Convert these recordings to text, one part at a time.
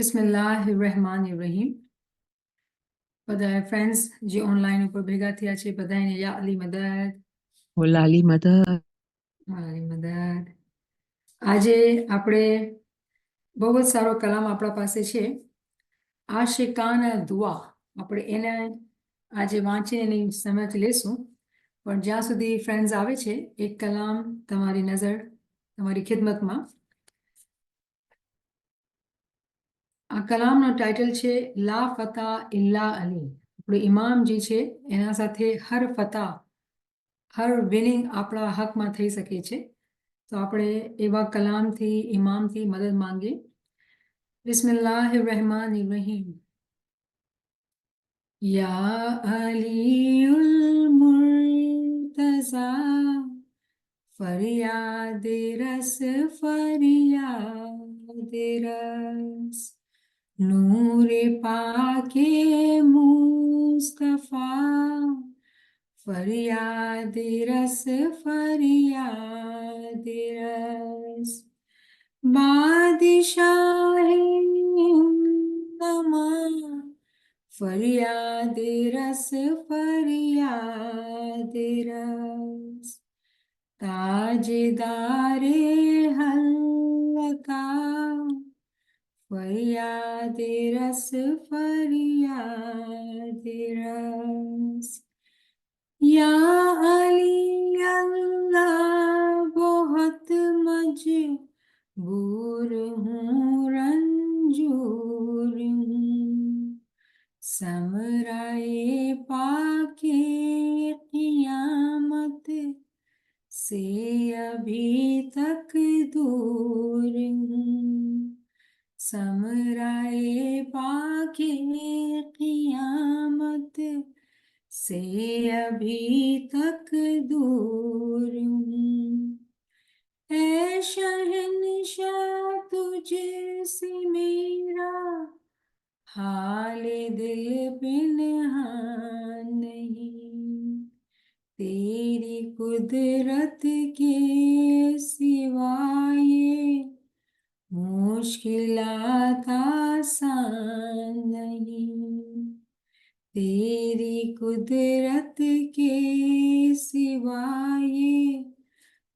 બિસ્મિલ્લાહિર્રહમાનિર્રહીમ. બધા ફ્રેન્ડ્સ જે ઓનલાઈન ઉપર ભેગા થયા છે બધાને યા અલી મદદ. Hola, mother. અલી મદદ. આજે આપણે બહુ જ સારો કલામ આપણા પાસે છે, આશિકાના દુઆ. આપણે એને આજે વાંચીને એની સમજ લેશું, પણ જ્યાં સુધી ફ્રેન્ડ્સ આવે છે એક કલામ તમારી નજર, તમારી ખિદમતમાં. આ કલામનો ટાઇટલ છે લા ફતા ઇલ્લા અલી. આપણે ઇમામ જે છે એના સાથે હર ફતા, હર વિનિંગ આપણા હકમાં થઈ શકે છે. તો આપણે એવા કલામથી, ઇમામથી મદદ માંગીએ. બિસ્મિલ્લાહિર્રહમાનિર્રહીમ. યા અલીઉલ મુર્તઝા ફરિયાદ રસ ફરિયાદ રસ, નૂરે પાકે મુસ્તફા ફરિયાદ રસ ફરિયાદ રસ, બાદશાહે નમા ફરિયાદ રસ ફરિયાદ રસ, તાજદારે હલ્કા ફરિયાદ રસ ફરિયાદ રસ, યા અલી અલ્લાહ બહોત મજબૂર હું રંજૂર હું, સમરાए पाके क़ियामत से अभी तक दूर हूँ, समराए पाके क़ियामत से अभी तक दूर हूँ, ऐ शहंशाह तुझसे मेरा हाल दिल पिनहान नहीं, तेरी कुदरत के सिवाय मुश्किलात आसान नहीं, तेरी कुदरत के सिवाय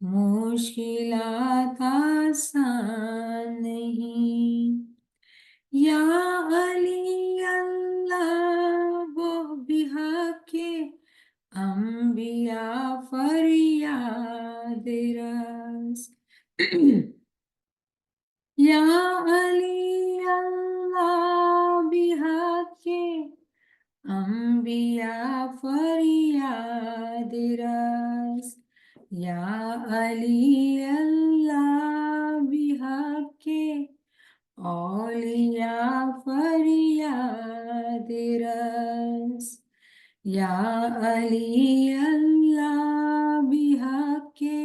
मुश्किलात आसान नहीं, या अली अल्लाह वो बिहक़े अंबिया फरियाद रस, या अली अल्लाह बिहक़े अंबिया फरियाद रस, या अली अल्लाह बिहक़े औलिया फरियाद रस, या अली अल्लाह बिहक़े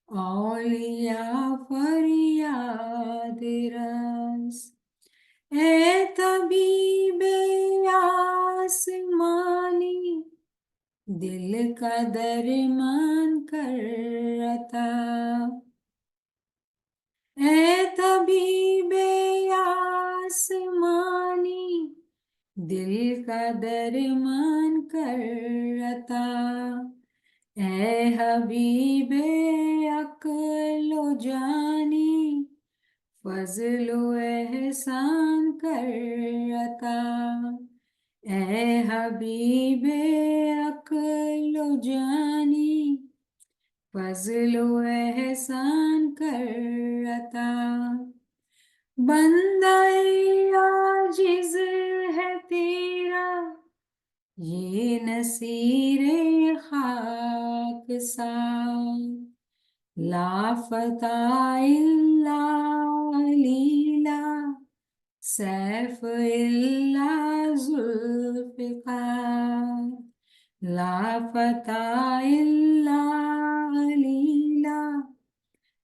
औलिया फरियाद रस, ए तबीबे आसमानी दिल का दरमान करता, ऐ तबीबे आसमानी दिल का दरमान करता, ऐ हबीबे अक्लो जानी फजलो एहसान करता, ऐ हबीबे अक्लो जानी फजलो एहसान करता, बंदाए आजिज है तेरा ये नसीरे खाक सा, लाफता इल्ला लीला सैफ इल्ला जुल्फ़िकार, लाफता इल्ला लीला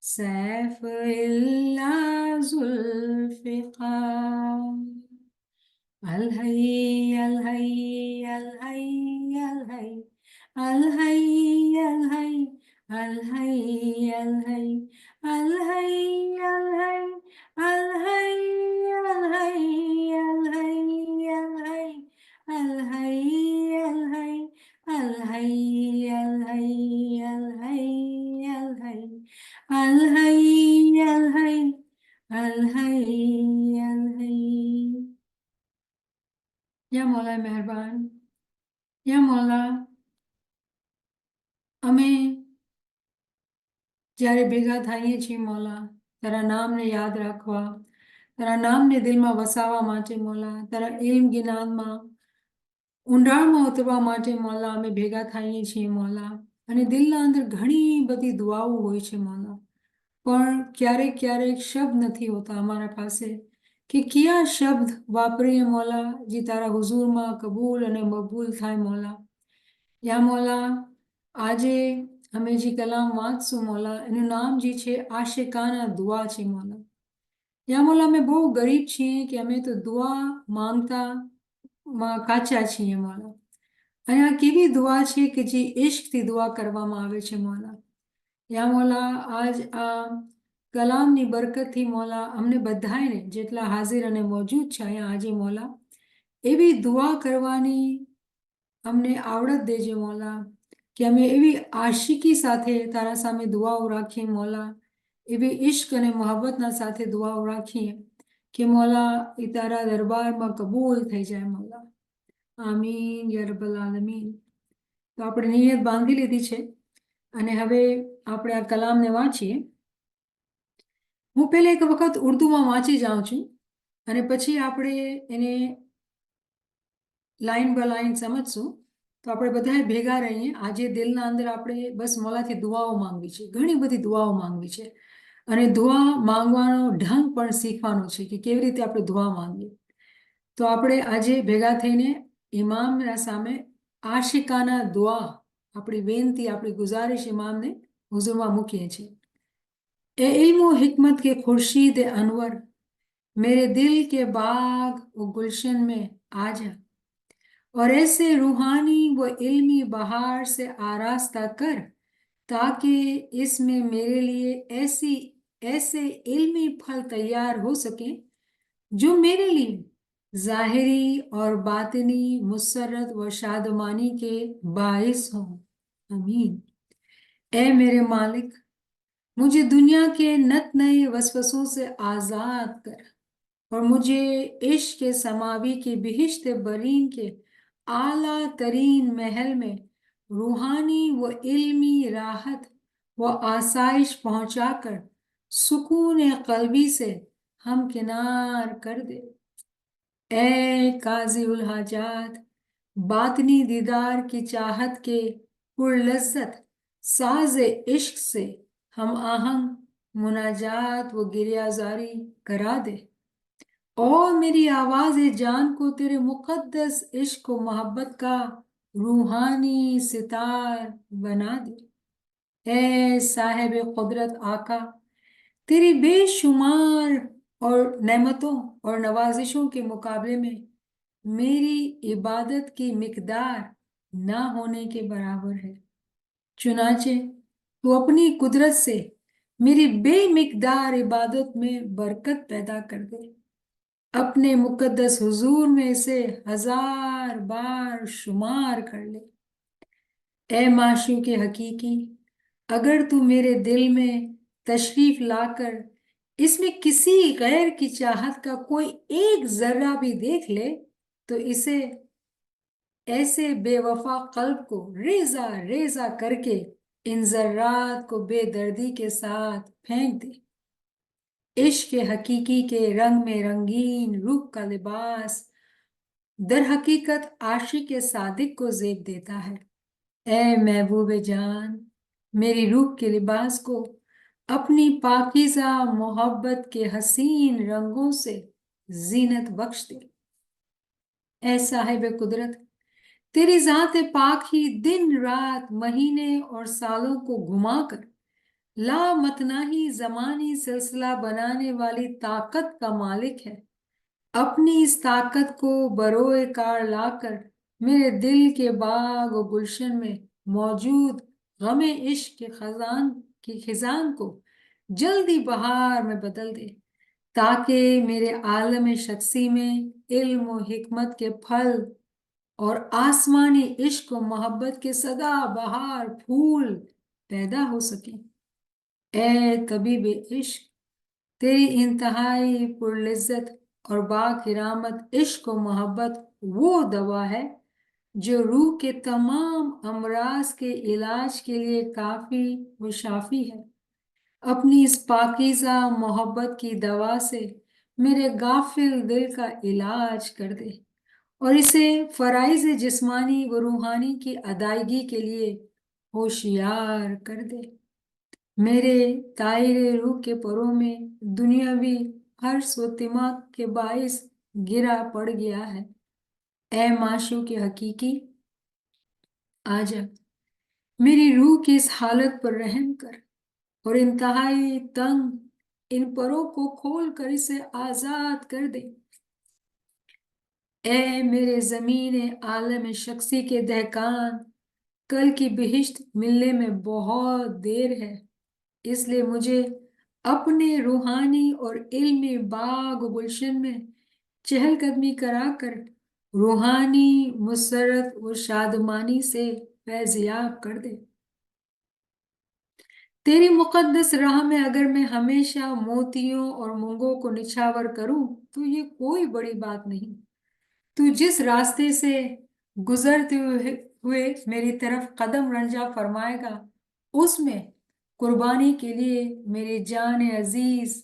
सैफ इल्ला जुल्फ़िकार, अल हय्य अल हय्य अल हय्य अल हय्य अल हय्य अल हई अल हई अल हई अल हई अल हई अल हई अल हई अल हई अल हई अल हई अल हई अल हई अल हई अल हई अल हई अल हई अल हई अल हई। या मौला मेहरबान, या मौला અમે જ્યારે ભેગા થઈએ છીએ મૌલા, તારા નામને યાદ રાખવા, તારા નામને દિલમાં વસાવવા માટે મૌલા, તારા ઇલ્મ જ્ઞાનમાં ઊંડાણમાં ઉતરવા માટે મૌલા અમે ભેગા થઈએ છીએ મૌલા. અને દિલના અંદર ઘણી બધી દુઆઓ હોય છે મૌલા, પણ ક્યારેક ક્યારેક શબ્દ નથી હોતા અમારા પાસે કે કયા શબ્દ વાપરીએ મૌલા જે તારા હુઝુરમાં કબૂલ અને મકબૂલ થાય મૌલા. યા મૌલા, આજે અમે જે કલામ વાંચશું મૌલા, એનું નામ જે છે આશિકાના દુઆ છે મૌલા. યા મૌલા, અમે બહુ ગરીબ છીએ કે અમે તો દુઆ માંગતા કાચા છીએ મૌલા. અને આ કેવી દુઆ છે કે જે ઇશ્કથી દુઆ કરવામાં આવે છે મૌલા. યા મૌલા, આજ આ કલામની બરકતથી મૌલા અમને બધાને જેટલા હાજર અને મોજૂદ છે અહીંયા આજે મૌલા, એવી દુઆ કરવાની અમને આવડત દેજે મૌલા, કે અમે એવી આશિકી સાથે તારા સામે દુઆઓ રાખીએ મૌલા, એવી ઇશ્ક અને મોહબ્બતના સાથે દુઆઓ રાખીએ કે મૌલા એ તારા દરબારમાં કબૂલ થઈ જાય મૌલા. આમીન યા રબ્બલ આલમીન. તો આપણે નિયત બાંધી લીધી છે અને હવે આપણે આ કલામને વાંચીએ. હું પહેલા એક વખત ઉર્દુમાં વાંચી જાઉં છું અને પછી આપણે એને લાઈન બાય લાઈન સમજશું. તો આપણે બધાએ ભેગા રહીએ. આજે દિલના અંદર આપણે બસ મોલાથી દુઆઓ માંગવી છે, ઘણી બધી દુઆઓ માંગવી છે અને દુઆ માંગવાનો ઢંગ પણ શીખવાનો છે કે કેવી રીતે આપણે દુઆ માંગીએ. તો આપણે આજે ભેગા થઈને ઇમામના સામે આશિકાના દુઆ, આપણી વિનંતી, આપણી ગુજારિશ ઇમામને હુઝુરમાં મૂકીએ છીએ. ए इल्म व हिकमत के खुर्शीद अनवर, मेरे दिल के बाग व गुलशन में आ जा और ऐसे रूहानी व इल्मी बहार से आरास्ता कर ताकि इसमें मेरे लिए ऐसे इल्मी फल तैयार हो सके जो मेरे लिए ज़ाहिरी और बातिनी मुसरत व शादमानी के बाइस हों. आमीन. ए मेरे मालिक, मुझे दुनिया के नत नए वसवसों से आज़ाद कर और मुझे इश्क के समावी की बिहिश्त बरीन के आला तरीन महल में रूहानी व इल्मी राहत व आसाइश पहुंचाकर सुकून कल्बी से हमकिनार कर दे. ए काजी उल हाजात, बातनी दीदार की चाहत के पुरलज़्ज़त साज इश्क से हम आहंग मुनाजात व गिरियाजारी करा दे और मेरी आवाज़ जान को तेरे मुक़द्दस इश्क व मोहब्बत का रूहानी सितार बना दे. ए साहिब कुदरत आका, तेरी बेशुमार और नेमतों और नवाजिशों के मुकाबले में मेरी इबादत की मिकदार ना होने के बराबर है. चुनाचे तू अपनी कुदरत से मेरी बेमिकदार इबादत में बरकत पैदा कर दे. अपने मुकद्दस हुजूर में इसे 1000 बार शुमार कर ले. ए माशूक हकीकी, अगर तू मेरे दिल में तशरीफ लाकर इसमें किसी गैर की चाहत का कोई एक जर्रा भी देख ले तो इसे ऐसे बेवफा कल्ब को रेजा रेजा करके इन जर्रात को बेदर्दी के साथ फेंक दे. इश्क हकीकी के रंग में रंगीन रूह का लिबास दर हकीकत आशिक सादिक को जेब देता है. ए महबूब जान, मेरी रूह के लिबास को अपनी पाकीज़ा मोहब्बत के हसीन रंगों से जीनत बख्श दे. ए साहिब कुदरत, तेरी ज़ात पाक ही दिन रात महीने और सालों को घुमाकर लामतनाही ज़मानी सिलसिला बनाने वाली ताकत का मालिक है. अपनी इस ताकत को बरोए कार लाकर मेरे दिल के बाग और गुलशन में मौजूद हमें इश्क के खजान की खिजान को जल्दी बहार में बदल दे, ताकि मेरे आलम शख्सी में इल्म और हिकमत के फल और आसमानी इश्क और मोहब्बत के सदा बहार फूल पैदा हो सके। ए तबीब इश्क, तेरी इंतहाई पुरलिज्जत और बाकिरामत इश्क और मोहब्बत वो दवा है जो रूह के तमाम अमराज के इलाज के लिए काफी व शाफी है। अपनी इस पाकीज़ा मोहब्बत की दवा से मेरे गाफिल दिल का इलाज कर दे और इसे फराइज जिस्मानी व रूहानी की अदायगी के लिए होशियार कर दे। मेरे तायरे रूह के परों में दुनियावी हर्ष व तिमाक के बाइस गिरा पड़ गया है। ए माशूक के हकीकी, आजा मेरी रूह की इस हालत पर रहम कर और इंतहाई तंग इन परों को खोल कर इसे आजाद कर दे। ए मेरे जमीन आलम शख्सी के दहकान, कल की बिहिश्त मिलने में बहुत देर है, इसलिए मुझे अपने रूहानी और इल्मी बाग गुलशन में चहलकदमी कराकर रूहानी मुसरत व शादमानी से फैज़याब कर दे। तेरी मुकद्दस राह में अगर मैं हमेशा मोतियों और मूंगों को निछावर करूं तो ये कोई बड़ी बात नहीं। तू जिस रास्ते से गुजरते हुए मेरी तरफ कदम रंजा फरमाएगा, उसमें कुर्बानी के लिए मेरी जान अजीज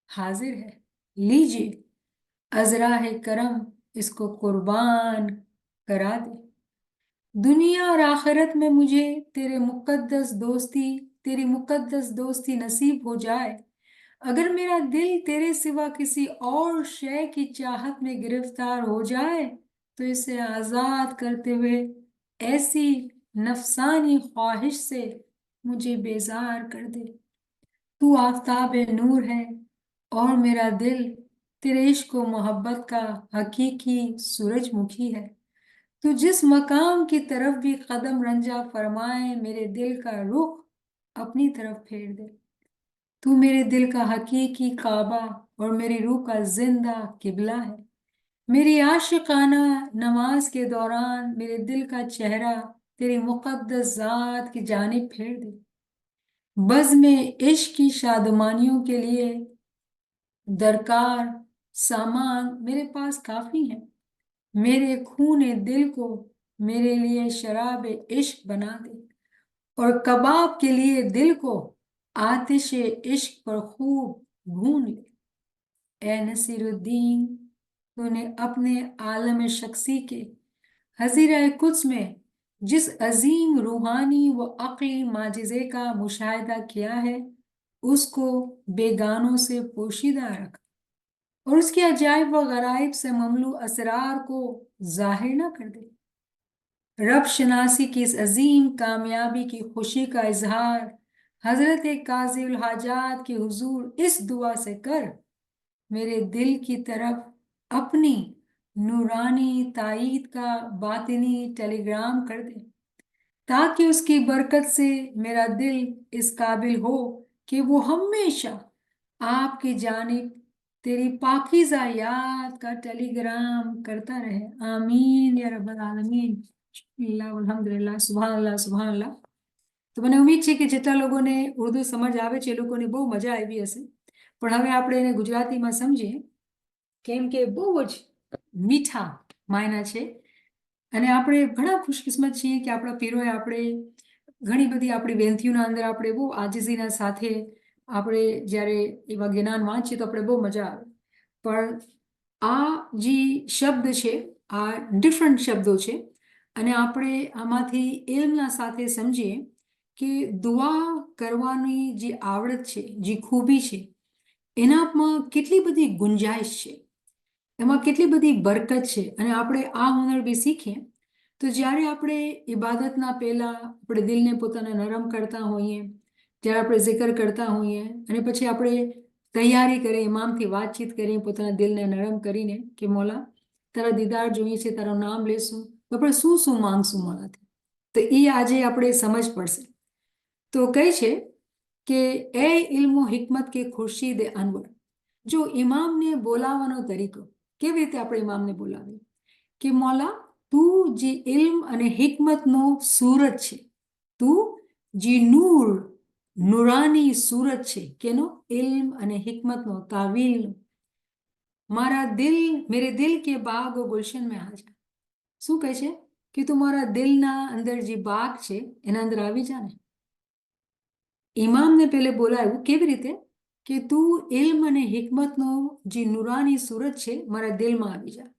हाजिर है। लीजिए अजराह करम इसको कुर्बान करा दे। दुनिया और आखिरत में मुझे तेरी मुकद्दस दोस्ती नसीब हो जाए। अगर मेरा दिल तेरे सिवा किसी और शय की चाहत में गिरफ्तार हो जाए तो इसे आजाद करते हुए ऐसी नफसानी ख्वाहिश से मुझे बेजार कर दे। तू आफताब नूर है और मेरा दिल तेरे इश्क व मोहब्बत का हकीकी सूरजमुखी है। तू जिस मकाम की तरफ भी कदम रंजा फरमाए मेरे दिल का रुख अपनी तरफ फेर दे। तू मेरे दिल का हकीकी काबा और मेरी रूह का जिंदा किबला है। मेरी आशिकाना नमाज के दौरान मेरे दिल का चेहरा तेरी मुकद्दस जात की जानिब फेर दे। बज़ में इश्क की शादमानियों के लिए दरकार सामान मेरे पास काफी है। मेरे खूने दिल को मेरे लिए शराब इश्क बना दे और कबाब के लिए दिल को आतिश इश्क पर खूब भून ले। ए नसीरुद्दीन, तूने अपने आलम शख्सी के हजीरा कुद्स में जिस अजीम रूहानी व अक्ली माजिज़े का मुशाहिदा किया है, उसको बेगानों से पोशीदा रख और उसके अजायब व गराइब से ममलू असरार को जाहिर न कर दे। रब शनासी की इस अजीम कामयाबी की खुशी का इजहार हजरत काजी उल हाजात के हुजूर इस दुआ से कर, मेरे दिल की तरफ अपनी नूरानी ताईद का बातिनी टेलीग्राम कर दे, ताकि उसकी बरकत से मेरा दिल इस काबिल हो कि वो हमेशा आपकी जानिब तेरी पाकीज़ा याद का टेलीग्राम करता रहे। आमीन या रब्बल आलमीन। अल्हम्दुलिल्लाह, सुभान अल्लाह, सुभान अल्लाह। તો મને ઉમ્મીદ છે કે જેટલા લોકોને ઉર્દુ સમજ આવે છે એ લોકોને બહુ મજા આવી હશે, પણ હવે આપણે એને ગુજરાતીમાં સમજીએ, કેમ કે બહુ જ મીઠા માયના છે અને આપણે ઘણા ખુશકિસ્મત છીએ કે આપણા પીરોએ આપણે ઘણી બધી આપણી વેંતીઓના અંદર આપણે બહુ આજીજીના સાથે આપણે જ્યારે એવા જ્ઞાન વાંચીએ તો આપણે બહુ મજા આવે। પણ આ જે શબ્દ છે આ ડિફરન્ટ શબ્દો છે અને આપણે આમાંથી ઇલ્મના સાથે સમજીએ કે દુઆ કરવાની જે આવડત છે, જે ખૂબી છે, એનામાં કેટલી બધી ગુંજાઈશ છે, એમાં કેટલી બધી બરકત છે અને આપણે આ હુનર બી શીખીએ તો જ્યારે આપણે ઇબાદતના પહેલા આપણે દિલને પોતાના નરમ કરતા હોઈએ, જ્યારે આપણે zikr કરતા હોઈએ અને પછી આપણે તૈયારી કરીએ, ઇમામથી વાતચીત કરીએ, પોતાના દિલને નરમ કરીને કે મોલા તારા દીદાર જોઈએ છે, તારું નામ લેશું તો આપણે શું શું માંગશું મોલાથી, તો એ આજે આપણે સમજ પડશે। તો કહે છે કે એ ઇલ્મો હિકમત કે ખુરશીદ અનવર. જો ઇમામને બોલાવવાનો તરીકો કેવી રીતે આપણે ઇમામને બોલાવીએ કે મોલા તું જે ઇલ્મ અને હિકમતનો સૂરજ છે, તું જે નુરાની સૂરજ છે, કેનો ઇલ્મ અને હિકમતનો તાવીલ. મેરે દિલ કે બાગ ઓ ગુલશન में आ जा. શું કહે છે કે તું મારા દિલના અંદર જે બાગ છે એના અંદર આવી જા ને. ઇમામને પેલે બોલાવ્યું કેવી રીતે કે તું ઇલ્મ અને હિકમતનો જે નુરાની સૂરજ છે મારા દિલમાં આવી જા.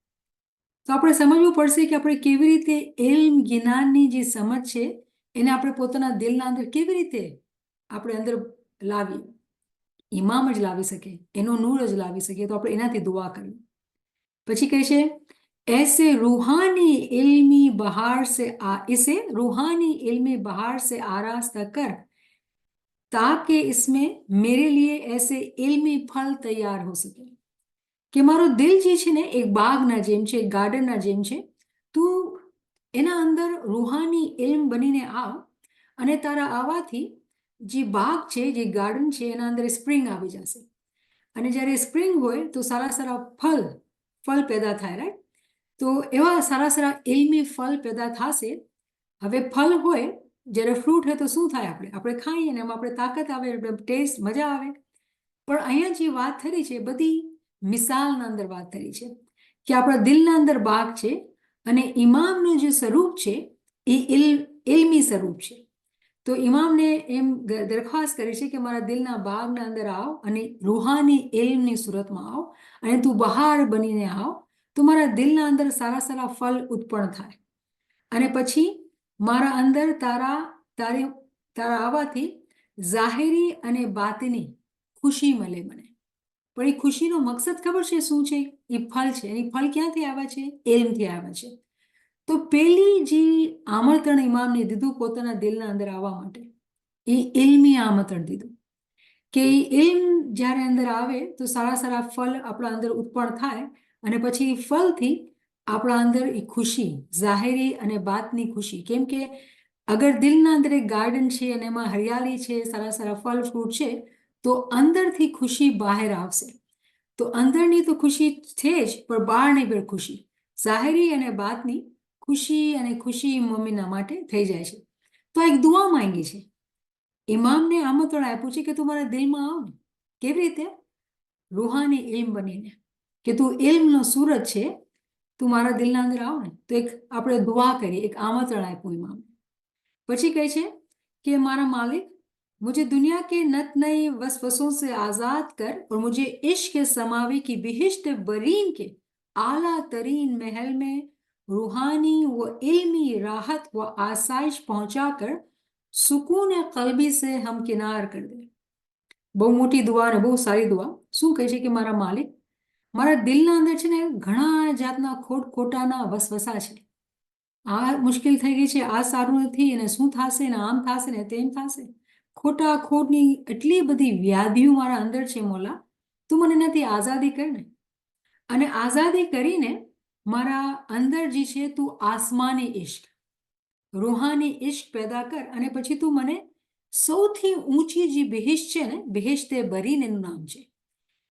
તો આપણે સમજવું પડશે કે આપણે કેવી રીતે ઇલ્મ જ્ઞાનની જે સમજ છે એને આપણે પોતાના દિલના અંદર કેવી રીતે આપણે અંદર લાવીએ. ઇમામ જ લાવી શકે, એનો નૂર જ લાવી શકે, તો આપણે એનાથી દુઆ કરીએ. પછી કહે છે ऐसे रूहानी इल्मी बहार से इसे रूहानी इल्मी बहार से आरास्ता कर ताकि इसमें मेरे लिए ऐसे इल्मी फल तैयार हो सके. કે મારો દિલ જે છે ને એક બાગના જેમ છે, એક ગાર્ડનના જેમ છે. તું એના અંદર રૂહાની ઇલ્મ બનીને આવ અને તારા આવવાથી જે બાગ છે, જે ગાર્ડન છે એના અંદર સ્પ્રિંગ આવી જશે. અને જ્યારે સ્પ્રિંગ હોય તો સારા સારા ફળ પેદા થાય, રાઈટ. તો એવા સારા સારા ઇલ્મી ફળ પેદા થશે. હવે ફળ હોય, જ્યારે ફ્રૂટ હોય તો શું થાય, આપણે ખાઈએ ને એમાં આપણે તાકાત આવે, ટેસ્ટ મજા આવે. પણ અહીંયા જે વાત થઈ છે બધી મિસાલના અંદર વાત કરી છે કે આપણા દિલના અંદર બાગ છે અને ઇમામનું જે સ્વરૂપ છે એ ઇલ્મી સ્વરૂપ છે. તો ઇમામને એમ દરખાસ્ત કરી છે કે મારા દિલના બાગના અંદર આવ અને રૂહાની ઇલ્મની સુરતમાં આવ અને તું બહાર બનીને આવ તો મારા દિલના અંદર સારા સારા ફળ ઉત્પન્ન થાય. અને પછી મારા અંદર તારા આવવાથી ઝાહિરી અને બાતિની ખુશી મળે મને. પણ એ ખુશીનો મકસદ ખબર છે શું છે? એ ફળ છે. એ ફળ ક્યાંથી આવ્યા છે? ઇલ્મથી આવ્યા છે. તો પેલી જે આમંત્રણ ઇમામને દીધું પોતાના દિલના અંદર આવવા માટે, એ ઇલ્મી આમંત્રણ દીધું કે એ ઇલ્મ જ્યારે અંદર આવે તો સારા સારા ફળ આપણા અંદર ઉત્પન્ન થાય અને પછી એ ફળથી આપણા અંદર એ ખુશી, ઝાહિરી અને બાતની ખુશી. કેમ કે અગર દિલના અંદર એક ગાર્ડન છે અને એમાં હરિયાળી છે, સારા સારા ફળ ફ્રૂટ છે, તો અંદરથી ખુશી બહાર આવશે. તો અંદરની તો ખુશી છે જ, પણ બહારની પણ ખુશી, ઝાહિરી અને બાતની ખુશી મમ્મીના માટે થઈ જાય છે. તો એક દુઆ માંગી છે. ઇમામને આમંત્રણ આપ્યું છે કે તું મારા દિલમાં આવ ને. કેવી રીતે? રૂહાની ઇલ્મ બનીને, કે તું ઇલ્મનો સૂરજ છે, તું મારા દિલના અંદર આવ ને. તો એક આપણે દુઆ કરી, એક આમંત્રણ આપ્યું ઇમામને. પછી કહે છે कि हमारा मालिक मुझे दुनिया के नत नए वसवसों से आजाद कर और मुझे इश्क के समावे की बिहिश्त बरीन के आला तरीन महल में रूहानी व इल्मी राहत व आसाइश पहुंचाकर सुकून कल्बी से हम किनार कर दे. બહુ મોટી દુઆ ને બહુ સારી દુઆ. શું કહે છે કે મારા માલિક, મારા દિલના અંદર છે ને ઘણા જાતના ખોટાના વસવસા છે. આ મુશ્કેલ થઈ ગઈ છે, આ સારું નથી, અને શું થશે ને આમ થશે ને તેમ થશે. ખોટની એટલી બધી વ્યાધિઓ મારા અંદર છે મોલા, તું મને નથી આઝાદી કર ને. અને આઝાદી કરીને મારા અંદર જે છે તું આસમાની ઇશ્ક, રૂહાની ઇશ્ક પેદા કર. અને પછી તું મને સૌથી ઊંચી જે બહેશ્ત છે ને, બહેશ્તે બરીન એનું નામ છે,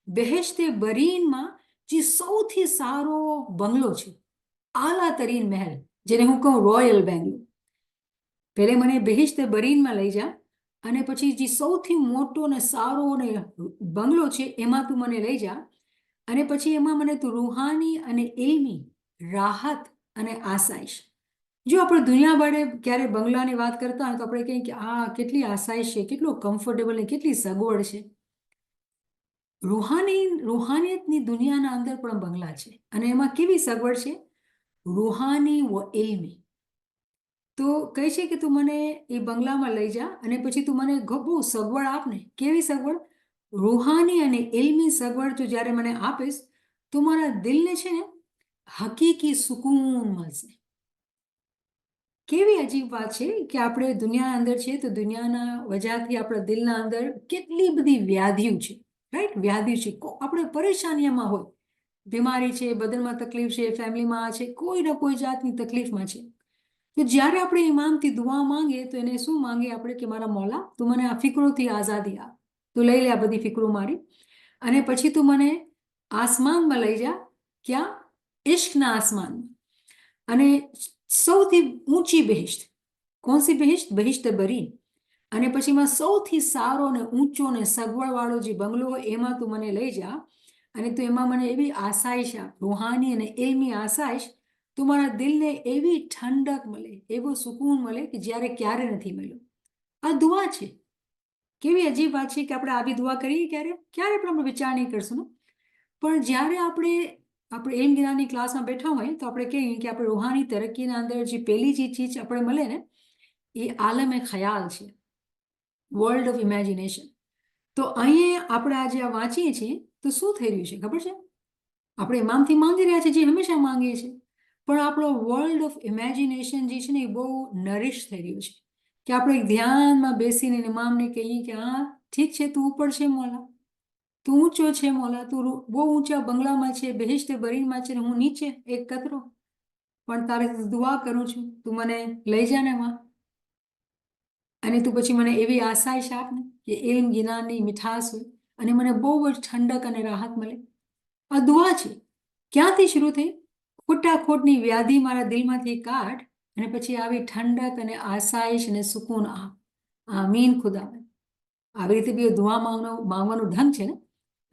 બહેશ્તે બરીનમાં જે સૌથી સારો બંગલો છે, આલા તરીન મહેલ, જેને હું કહું રોયલ બેંગલો, પહેલે મને બહેશ્તે બરીનમાં લઈ જા અને પછી જે સૌથી મોટો ને સારો ને બંગલો છે એમાં તું મને લઈ જા. અને પછી એમાં મને તું રૂહાની અને ઇલ્મી રાહત અને આસાઈશ. જો આપણે દુનિયા બાળે ક્યારે બંગલાની વાત કરતા હોય તો આપણે કહીએ કે આ કેટલી આસાઈશ છે, કેટલું કમ્ફર્ટેબલ ને કેટલી સગવડ છે. રૂહાનિયતની દુનિયાના અંદર પણ બંગલા છે અને એમાં કેવી સગવડ છે? રૂહાની વ ઇલ્મી. તો કહે છે કે તું મને એ બંગલામાં લઈ જા અને પછી તું મને બહુ સગવડ આપ ને. કેવી સગવડ? રૂહાની અને ઇલ્મી સગવડ તું જ્યારે મને આપીશ તો મારા દિલને છે ને હકીકી સુકૂન મળશે. કેવી અજીબ વાત છે કે આપણે દુનિયા અંદર છે તો દુનિયાના વજહથી આપણા દિલના અંદર કેટલી બધી વ્યાધિઓ છે, રાઈટ? વ્યાધિ છે, આપણે પરેશાનીમાં હોય, બીમારી છે, બદનમાં તકલીફ છે, ફેમિલીમાં છે, કોઈ ને કોઈ જાતની તકલીફમાં છે. તો જ્યારે આપણે ઇમામથી દુઆ માંગીએ તો એને શું માંગીએ આપણે કે મારા મૌલા તું મને આ ફિક્રોથી આઝાદી આપ, તું લઈ લે આ બધી ફિક્રો મારી, અને પછી તું મને આસમાનમાં લઈ જા, ક્યાં? ઇશ્કના આસમાનમાં. અને સૌથી ઊંચી બહિશ્ત, કોણસી બહિશ્ત? બહિશ્ત બરી. અને પછીમાં સૌથી સારો ને ઊંચો ને સગવડવાળો જે બંગલો હોય એમાં તું મને લઈ જા, અને તું એમાં મને એવી આસાઈશ આપ, રૂહાની અને ઇલ્મી આસાઈશ, તો મારા દિલને એવી ઠંડક મળે, એવો સુકૂન મળે કે જ્યારે ક્યારે નથી મળ્યો. આ દુઆ છે. કેવી અજીબ વાત છે કે આપણે આવી દુઆ કરીએ ક્યારે ક્યારે પણ આપણે વિચાર નહીં કરશું ને. પણ જ્યારે આપણે ઇલ્મ જ્ઞાનની ક્લાસમાં બેઠા હોય તો આપણે કહીએ કે આપણે રૂહાની તરક્કીના અંદર જે પહેલી જે ચીજ આપણે મળે ને એ આલમે ખ્યાલ છે, વર્લ્ડ ઓફ ઇમેજિનેશન. તો અહીંયા આપણે આજે આ વાંચીએ છીએ તો શું થઈ રહ્યું છે ખબર છે? આપણે ઇમામથી માંગી રહ્યા છીએ જે હંમેશા માંગીએ છીએ, પણ આપણો વર્લ્ડ ઓફ ઇમેજિનેશન જે છે ને એ બહુ નરિશ થઈ રહ્યું છે કે આપણે એક ધ્યાનમાં બેસીને ઇમામને કહીએ કે હા ઠીક છે, તું ઉપર છે મોલા, તું ઊંચો છે મોલા, તું બહુ ઊંચા બંગલામાં છે, બહિશ્તે બરીનમાં છે, ને હું નીચે એક કતરો, પણ તારે દુઆ કરું છું, તું મને લઈ જા ને માં, અને તું પછી મને એવી આસાઈશ આપ ને કે ઇલ્મ જ્ઞાનની મીઠાશ હોય અને મને બહુ જ ઠંડક અને રાહત મળે. આ દુઆ છે. ક્યાંથી શરૂ થઈ? ખોટાખોટની વ્યાધિ મારા દિલમાંથી કાઢ અને પછી આવી ઠંડક અને આસાઈશ અને સુકૂન આપ. આમીન ખુદા. આવી રીતે બી દુઆ માંગવાનું ઢંગ છે ને.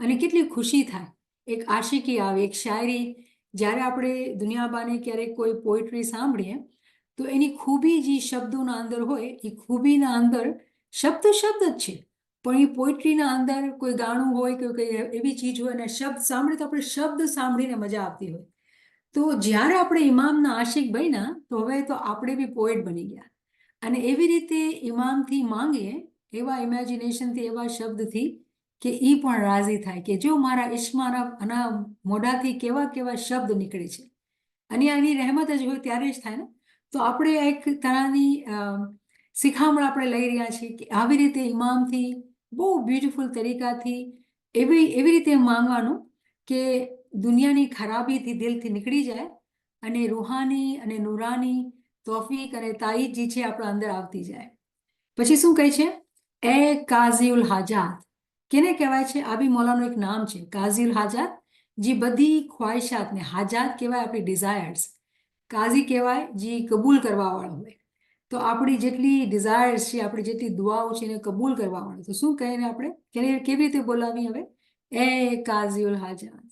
અને કેટલી ખુશી થાય, એક આશિકી આવે, એક શાયરી. જ્યારે આપણે દુનિયાબાને ક્યારેક કોઈ પોએટ્રી સાંભળીએ તો એની ખૂબી જે શબ્દોના અંદર હોય એ ખૂબીના અંદર શબ્દ શબ્દ જ છે, પણ એ પોએટ્રીના અંદર કોઈ ગાણું હોય કે કોઈ એવી ચીજ હોય અને શબ્દ સાંભળે તો આપણે શબ્દ સાંભળીને મજા આવતી હોય. તો જ્યારે આપણે ઇમામના આશિક બન્યા તો હવે તો આપણે બી પોએટ બની ગયા, અને એવી રીતે ઇમામથી માંગીએ એવા ઇમેજિનેશનથી, એવા શબ્દથી કે એ પણ રાજી થાય કે જો મારા ઇશ્માના આના મોઢાથી કેવા કેવા શબ્દ નીકળે છે, અને આની રહેમત જ હોય ત્યારે જ થાય ને. તો આપણે એક તરહની શિખામણ આપણે લઈ રહ્યા છીએ કે આવી રીતે ઇમામથી બહુ બ્યુટિફુલ તરીકાથી એવી રીતે માંગવાનું કે દુનિયાની ખરાબીથી દિલથી નીકળી જાય અને રૂહાની અને નૂરાની તોફીક અને તાઈદ જે છે આપણા અંદર આવતી જાય. પછી શું કહે છે? એ કાઝીઉલ હાજાત. કેને કહેવાય છે? આ બી મૌલાનું એક નામ છે, કાઝીઉલ હાજાત. જે બધી ખ્વાહિશાતને, હાજાત કહેવાય આપણી ડિઝાયર્સ, કાઝી કહેવાય જે કબૂલ કરવા વાળો હોય. તો આપણી જેટલી ડિઝાયર્સ છે, આપણી જેટલી દુઆઓ છે એને કબૂલ કરવા વાળો. તો શું કહીને આપણે કેવી રીતે બોલાવી હવે? એ કાઝીઉલ હાજાત.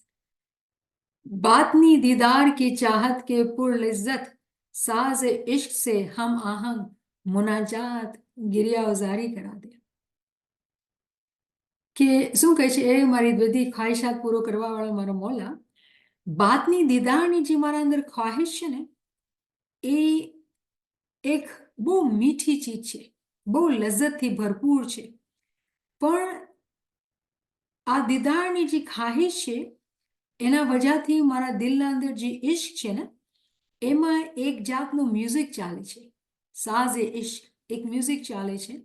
बातनी दीदार की चाहत के पुर लिज्जत साज इश्क से हम आहंग मुनाजात गिरिया उजारी करा दे. કે શું કહે છે? એ મારી બધી ખ્વાહિશાત પૂરો કરવા વાળો મારો મૌલા, બાતની દીદારની જે મારા અંદર ખ્વાહિશ છે ને એ એક બહુ મીઠી ચીજ છે, બહુ લજ્જતથી ભરપૂર છે, પણ આ દીદારની જે ખ્વાહિશ છે એના વજહથી મારા દિલના અંદર જે ઇશ્ક છે ને એમાં એક જાતનું મ્યુઝિક ચાલે છે, સાઝ એ ઇશ્ક, એક મ્યુઝિક ચાલે છે.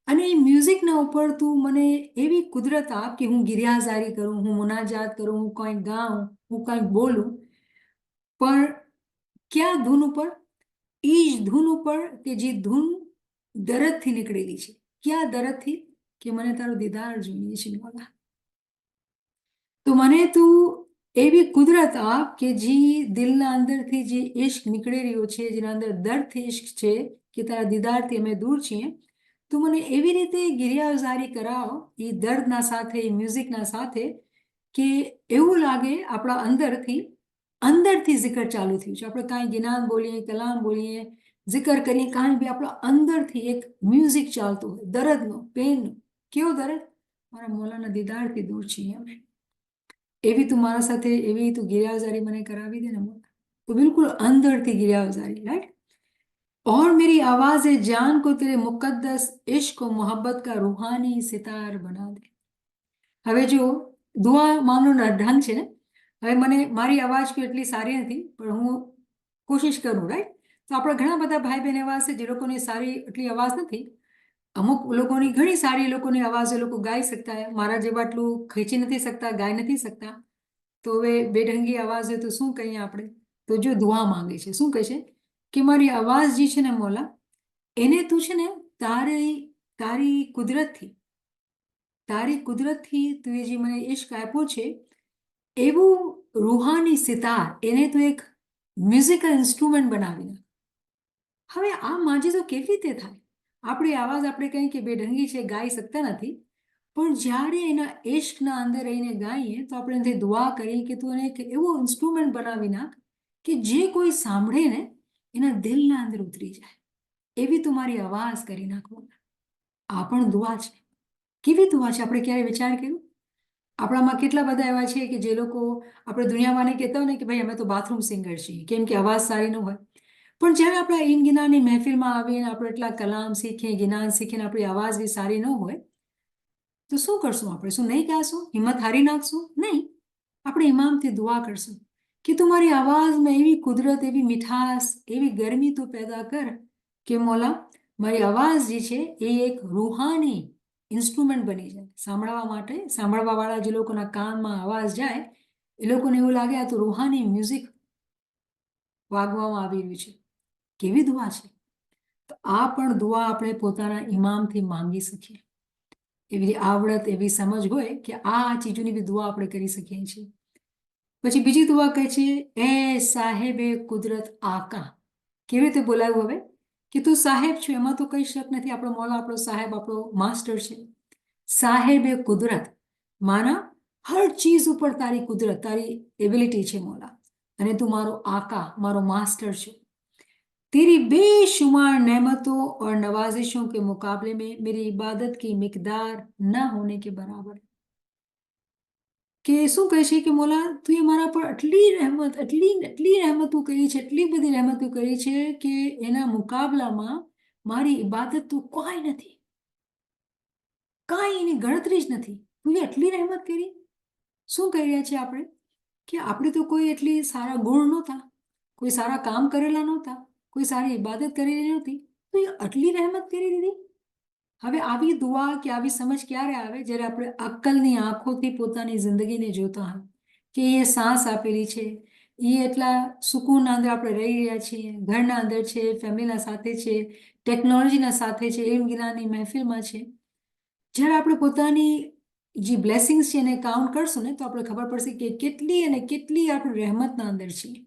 અને એ મ્યુઝિકના ઉપર તું મને એવી કુદરત આપ કે હું ગિરિયાઝારી કરું, હું મુનાજાત કરું, હું કંઈક ગાઉં, હું કંઈક બોલું, પણ ક્યાં ધૂન ઉપર? એ જ ધૂન ઉપર કે જે ધૂન દરદથી નીકળેલી છે. ક્યાં દરદથી? કે મને તારો દીદાર જોઈએ છે મોલા. તો મને તું એવી કુદરત આપ કે જે દિલના અંદરથી જે ઇશ્ક નીકળી રહ્યો છે, જેના અંદર દર્દથી ઇશ્ક છે કે તારા દીદારથી અમે દૂર છીએ, તું મને એવી રીતે ગિરિયાઝારી કરાવ એ દર્દના સાથે, એ મ્યુઝિકના સાથે કે એવું લાગે આપણા અંદરથી zikr ચાલુ થયું છે. આપણે કાંઈ જ્ઞાન બોલીએ, કલામ બોલીએ, zikr કરીએ, કાંઈ બી આપણા અંદરથી એક મ્યુઝિક ચાલતું હોય, દર્દનો, પેનનો. કેવો દર્દ? મારા મૌલાના દીદારથી દૂર છીએ અમે. એવી તું મારા સાથે એવી તું गिरियाज़ारी મને કરાવી દે ને મોલા, તો બિલકુલ અંદરથી गिरियाज़ारी, राइट. और मेरी आवाज़ जान को तेरे मुकद्दस इश्क और मोहब्बत का रूहानी सितार बना दे. હવે જો દુઆ માંગવાનો ઢંગ છે ને, હવે મને મારી અવાજ કોઈ એટલી સારી નથી પણ હું કોશિશ કરું, રાઈટ. તો આપણા ઘણા બધા ભાઈ બહેન એવા છે જે લોકોની સારી એટલી અવાજ નથી, અમુક લોકોની ઘણી સારી લોકોની અવાજ એ લોકો ગાઈ શકતા હોય, મારા જેવા એટલું ખેંચી નથી શકતા, ગાઈ નથી શકતા. તો હવે બેઢંગી અવાજ હોય તો શું કહીએ આપણે? તો જો દુઆ માંગે છે, શું કહે છે કે મારી આવાજ જે છે ને મોલા, એને તું છે ને તારી તારી કુદરતથી તું જે મને ઇશ્ક આપ્યો છે, એવું રૂહાની સિતાર એને તું એક મ્યુઝિકલ ઇન્સ્ટ્રુમેન્ટ બનાવી નાખ. હવે આ માજી તો કેવી રીતે થાય? આપણી આવાજ આપણે કહીએ કે બેઢંગી છે, ગાઈ શકતા નથી, પણ જ્યારે એના ઇશ્કના અંદર રહીને ગાઈએ તો આપણે એનાથી દુઆ કરીએ કે તું એને એક એવો ઇન્સ્ટ્રુમેન્ટ બનાવી નાખ કે જે કોઈ સાંભળે ને એના દિલના અંદર ઉતરી જાય, એવી તું મારી આવાજ કરી નાખવો. આ પણ દુઆ છે. કેવી દુઆ છે? આપણે ક્યારે વિચાર કર્યું? આપણામાં કેટલા બધા એવા છે કે જે લોકો આપણે દુનિયાવાને કહેતા હોય ને કે ભાઈ અમે તો બાથરૂમ સિંગર છીએ, કેમ કે અવાજ સારી ન હોય. પણ જ્યારે આપણા ઈન ગિનાની મહેફિલમાં આવીને આપણે એટલા કલામ શીખીએ, ગિનાન શીખીને આપણી આવાજ બી સારી ન હોય તો શું કરશું આપણે? શું નહીં ગાશું? હિંમત હારી નાખશું? નહીં. આપણે ઇમામથી દુઆ કરશું કે તું મારી આવાજમાં એવી કુદરત, એવી મીઠાશ, એવી ગરમી તું પેદા કર કે મોલા મારી આવાજ જે છે એ એક રૂહાની ઇન્સ્ટ્રુમેન્ટ બની જાય. સાંભળવા વાળા જે લોકોના કાનમાં અવાજ જાય એ લોકોને એવું લાગે આ તો રૂહાની મ્યુઝિક વાગવામાં આવી રહ્યું છે. કેવી દુઆ છે! તો આ પણ દુઆ આપણે પોતાના ઇમામથી માંગી શકીએ. એવી આવડત, એવી સમજ હોય કે આ ચીજોની બી દુઆ આપણે કરી શકીએ છીએ. પછી બીજી દુઆ કહે છે, એ સાહેબે કુદરત આકા. કેવી રીતે બોલાવ્યું હવે? કે તું સાહેબ છો, એમાં તો કઈ શક નથી. આપણો મોલા, આપણો સાહેબ, આપણો માસ્ટર છે. સાહેબે કુદરત માના હર ચીજ ઉપર તારી કુદરત, તારી એબિલિટી છે મોલા, અને તું મારો આકા, મારો માસ્ટર છે. तेरी बेशुमार नेमतों और नवाजिशों के मुकाबले में मेरी इबादत की मिकदार न होने के बराबर. કે શું કહે છે કે મોલા તું એ મારા પર આટલી રહેમત, આટલી રહેમતો કરી છે, એટલી બધી રહેમતો કરી છે કે એના મુકાબલામાં મારી ઇબાદત તું કોઈ નથી, કાંઈ એની ગણતરી જ નથી. તું આટલી રહેમત કરી. શું કહી રહ્યા છે આપણે? કે આપણે તો કોઈ એટલી સારા ગુણ નહોતા, કોઈ સારા કામ કરેલા નહોતા, કોઈ સારી ઇબાદત કરેલી નહોતી, તો એ આટલી રહેમત કરી દીધી. હવે આવી દુઆ કે આવી સમજ ક્યારે આવે? જ્યારે આપણે અક્કલની આંખોથી પોતાની જિંદગીને જોતા હોય કે એ સાંસ આપેલી છે, એ એટલા સુકૂનના અંદર આપણે રહી રહ્યા છીએ, ઘરના અંદર છે, ફેમિલીના સાથે છે, ટેકનોલોજીના સાથે છે, ઇલ્મ ગિનાની મહેફિલમાં છે. જ્યારે આપણે પોતાની જે બ્લેસિંગ્સ છે એને કાઉન્ટ કરશું ને તો આપણે ખબર પડશે કે કેટલી અને કેટલી આપણે રહેમતના અંદર છીએ.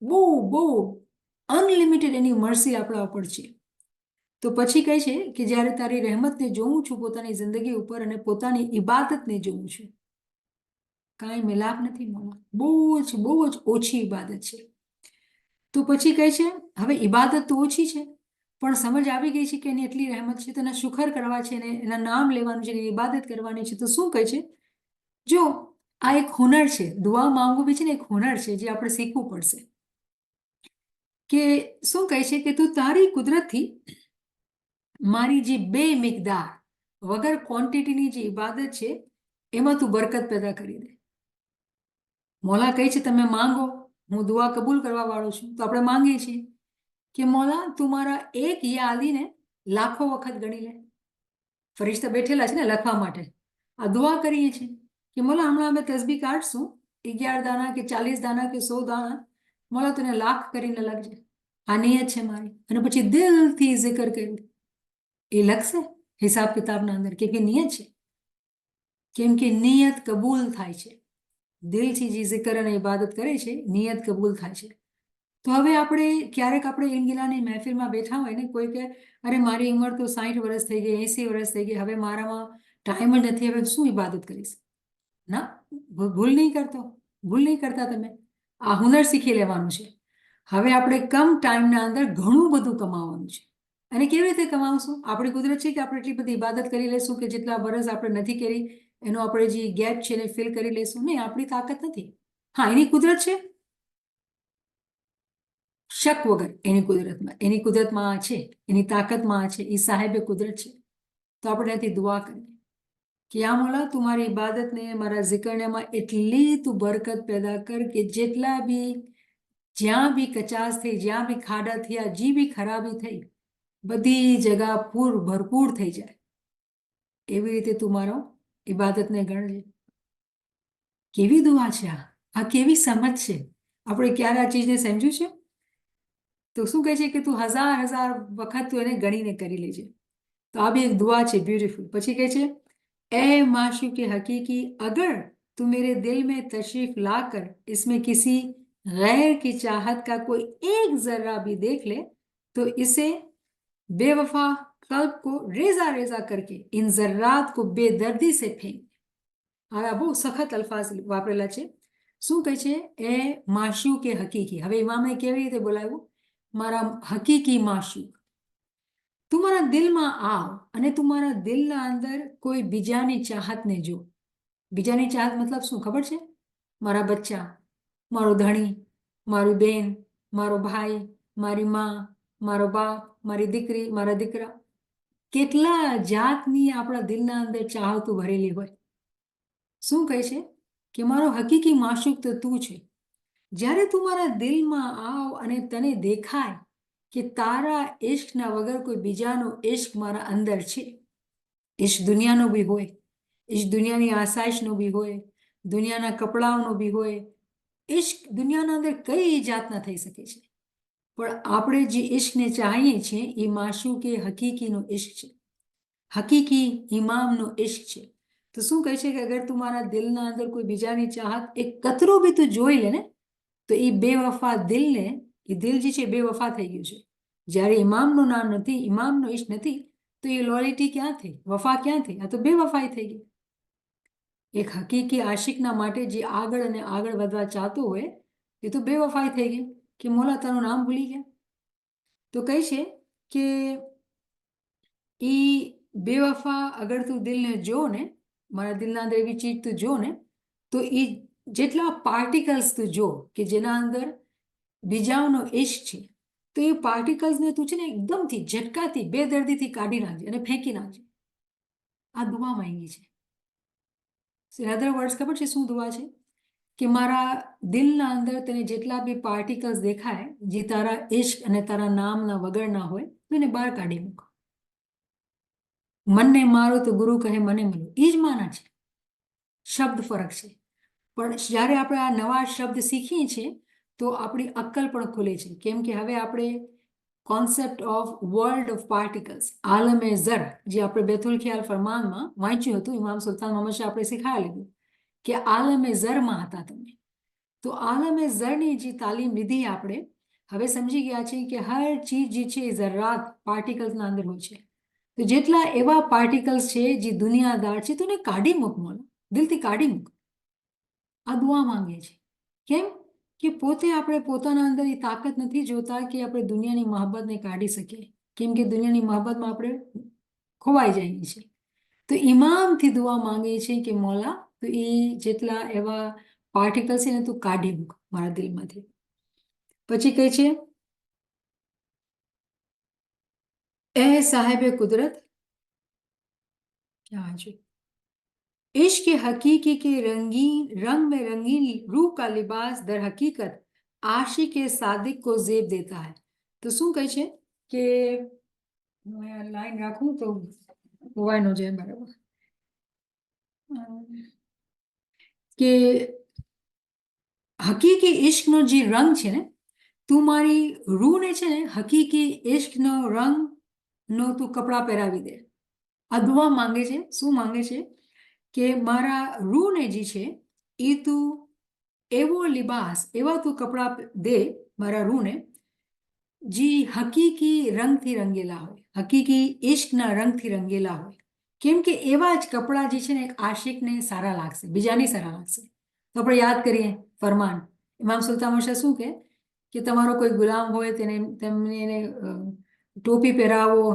બહુ બહુ અનલિમિટેડ એની મર્સી આપણા ઉપર છે. તો પછી કહે છે કે જ્યારે તારી રહેમતને જોઉં છું પોતાની જિંદગી ઉપર અને પોતાની ઇબાદતને જોઉં છું, કાંઈ મિલાપ નથી મોલા, બહુ જ ઓછી ઇબાદત છે. તો પછી કહે છે હવે ઇબાદત તો ઓછી છે, પણ સમજ આવી ગઈ છે કે એની એટલી રહેમત છે, તો એના શુકર કરવા છે ને એના નામ લેવાનું છે, એની ઇબાદત કરવાની છે. તો શું કહે છે? જો આ એક હુનર છે, દુઆ માંગવું બી છે ને એક હુનર છે જે આપણે શીખવું પડશે. કે શું કહે છે કે તું તારી કુદરતથી મારી જે બે મિકદાર વગર ક્વોન્ટિટીની જે ઇબાદત છે એમાં તું બરકત પેદા કરી દે. મોલા કહે છે તમે માંગો, હું દુઆ કબૂલ કરવા વાળો છું. તો આપણે માંગીએ છીએ કે મોલા તું મારા એક યાદીને લાખો વખત ગણી લે. ફરિશ્તા બેઠેલા છે ને લખવા માટે. આ દુઆ કરીએ છીએ કે મોલા હમણાં અમે તસબી કાઢશું 11 દાના કે 40 દાના કે 100 દાના, મોલા તને લાખ કરીને લખજે. આ નિયત છે મારી. અને પછી દિલથી zikr કર્યું, એ લખશે હિસાબ કિતાબના અંદર કે નિયત છે. કેમ કે નિયત કબૂલ થાય છે. દિલથી જે zikr અને ઇબાદત કરે છે નિયત કબૂલ થાય છે. તો હવે આપણે ક્યારેક આપણે ઇનગિલાની મહેફિલમાં બેઠા હોય ને, કોઈ કે અરે મારી ઉંમર તો 60 વર્ષ થઈ ગઈ, 80 વર્ષ થઈ ગઈ, હવે મારામાં ટાઈમ જ નથી, હવે શું ઇબાદત કરીશ? ના, ભૂલ નહીં કરતા તમે. આ હુનર શીખી લેવાનું છે. હવે આપણે કમ ટાઈમના અંદર ઘણું બધું કમાવાનું છે. અને કેવી રીતે કમાવશું? આપણી કુદરત છે કે આપણે એટલી બધી ઇબાદત કરી લેશું કે જેટલા વર્ષ આપણે નથી કરી એનો આપણે જે ગેપ છે એને ફિલ કરી લેશું. નહીં, આપણી તાકાત નથી. હા, એની કુદરત છે, શક વગર એની કુદરતમાં છે, એની તાકાતમાં છે, એ સાહેબે કુદરત છે. તો આપણે એનાથી દુઆ કરીએ કે યા મોલા તું મારી ઇબાદતને, મારા zikરનેમાં એટલી તું બરકત પેદા કર કે જેટલા બી જ્યાં બી કચાશ થઈ, જ્યાં બી ખાડા થયા, જે બી ખરાબી થઈ, બધી જગા ભરપૂર થઈ જાય. એવી રીતે તું મારો ઇબાદતને ગણજે. કેવી દુઆ છે આ કેવી સમજ છે! આપણે ક્યારે આ ચીજને સમજ્યું છે? તો શું કહે છે કે તું હજાર હજાર વખત તું એને ગણીને કરી લેજે. તો આ બી એક દુઆ છે બ્યુટીફુલ. પછી કહે છે ए माशूक हकीकी अगर तू मेरे दिल में तशरीफ लाकर इसमें किसी गैर की चाहत का कोई एक जर्रा भी देख ले तो इसे बेवफा कल्ब को रेजा रेजा करके इन जर्रात को बेदर्दी से फेंक. હવે આ બહુ સખત અલ્ફાઝ વાપરેલા છે. શું કહે છે? એ માશૂક હકીકી. હવે ઇમામે કેવી રીતે બોલાવ્યું? મારા હકીકી માશૂક, તું મારા દિલમાં આવ અને તું મારા દિલના અંદર કોઈ બીજાની ચાહતને જો. બીજાની ચાહત મતલબ શું ખબર છે? મારા બચ્ચા, મારો ધણી, મારું બેન, મારો ભાઈ, મારી માં, મારો બાપ, મારી દીકરી, મારા દીકરા. કેટલા જાતની આપણા દિલના અંદર ચાહતો ભરેલી હોય. શું કહે છે કે મારો હકીકી માશૂક તો તું છે. જ્યારે તું મારા દિલમાં આવ અને તને દેખાય કે તારા ઇશ્કના વગર કોઈ બીજાનો ઇશ્ક મારા અંદર છે. ઇશ્ક દુનિયાનો બી હોય, ઇશ્ક દુનિયાની આસાઈશનો બી હોય, દુનિયાના કપડાઓનો બી હોય. ઇશ્ક દુનિયાના અંદર કઈ જાતના થઈ શકે છે, પણ આપણે જે ઇશ્કને ચાહીએ છીએ એ માશૂકે હકીકીનો ઇશ્ક છે, હકીકી ઇમામનો ઇશ્ક છે. તો શું કહે છે કે અગર તું મારા દિલના અંદર કોઈ બીજાની ચાહત એક કતરો બી તું જોઈ લે ને તો એ બેવફા દિલને, એ દિલ જે છે બેવફા થઈ ગયું છે. જ્યારે ઇમામનું નામ નથી, ઇમામનો ઇશ્ક નથી, તો એ લોયલ્ટી ક્યાં થઈ, વફા ક્યાં થઈ? આ તો બેવફાઈ થઈ ગઈ. એક હકીકી આશિકના માટે જે આગળ અને આગળ વધવા ચાહતો હોય એ તો બેવફાઈ થઈ ગઈ કે મોલા તારું નામ ભૂલી ગયા. તો કહે છે કે એ બેવફા અગર તું દિલને જો ને, મારા દિલના અંદર એવી ચીજ તું જો ને, તો એ જેટલા પાર્ટિકલ્સ તું જો કે જેના અંદર બીજાઓનો ઇશ્ક છે, તો એ પાર્ટિકલ્સને તું છે ને એકદમથી ઝટકાથી બેદર્દીથી કાઢી નાખજે અને ફેંકી નાખજે. આ દુઆ માંગી છે. અધર વર્ડ્સ ખબર છે શું દુઆ છે? કે મારા દિલના અંદર તને જેટલા બી પાર્ટિકલ્સ દેખાય જે તારા ઇશ્ક અને તારા નામના વગરના હોય તો એને બહાર કાઢી મૂક. મનને મારો તો ગુરુ કહે મને મળો, એ જ માના છે. શબ્દ ફરક છે, પણ જ્યારે આપણે આ નવા શબ્દ શીખીએ છીએ તો આપણી અક્કલ પણ ખુલે છે. કેમ કે હવે આપણે concept of world of particles, આલમે ઝર, જે આપણે બેતુલ ખ્યાલ ફરમાનમાં વાંચ્યું હતું, ઇમામ સુલતાન મોહમ્મદ શાહ આપણે શીખાડી લીધું કે આલમે ઝરમાં હતા તમે. તો આલમે ઝરની જે તાલીમ લીધી આપણે, હવે સમજી ગયા છીએ કે હર ચીજ જે છે એ ઝર્રાત પાર્ટિકલ્સના અંદર હોય છે. તો જેટલા એવા પાર્ટિકલ્સ છે જે દુનિયાદાર છે તો એને કાઢી મૂક, મોલા દિલથી કાઢી મૂક. આ દુઆ માંગે છે. કેમ કે પોતે આપણે પોતાના અંદર એ તાકાત નથી જોતા કે આપણે દુનિયાની મહાબતને કાઢી શકીએ. કેમ કે દુનિયાની મહાબતમાં આપણે ખોવાઈ જઈએ છીએ. તો ઇમામથી દુઆ માંગે છે કે મોલા તો એ જેટલા એવા પાર્ટિકલ્સ છે ને તું કાઢી મૂક મારા દિલમાંથી. પછી કહે છે એ સાહેબે કુદરત, ક્યાં છે? इश्क हकीकी के रंगीन रंग में रंगीन रूह का लिबास दर हकीकत आशिक के सादिक को जेब देता है. तो શું કહે છે કે લાઈન રાખું તો હોવાય ન જાય બરાબર, કે હકીકી ઇશ્કનો જે રંગ છે ને, તું મારી રૂહને છે ને હકીકી ઇશ્કનો રંગનો તું કપડાં પહેરાવી દે. આ દુઆ માંગે છે. શું માંગે છે? કે મારા રૂહને જે છે એ તું એવો લિબાસ, એવા તું કપડાં દે મારા રૂહને જે હકીકી રંગથી રંગેલા હોય, હકીકી ઇશ્કના રંગથી રંગેલા હોય. કેમ કે એવા જ કપડાં જે છે ને આશિકને સારા લાગશે, બીજાને સારા લાગશે. તો આપણે યાદ કરીએ ફરમાન ઇમામ સુલતાન શાહ શું કે તમારો કોઈ ગુલામ હોય તેને તેમને એને ટોપી પહેરાવો,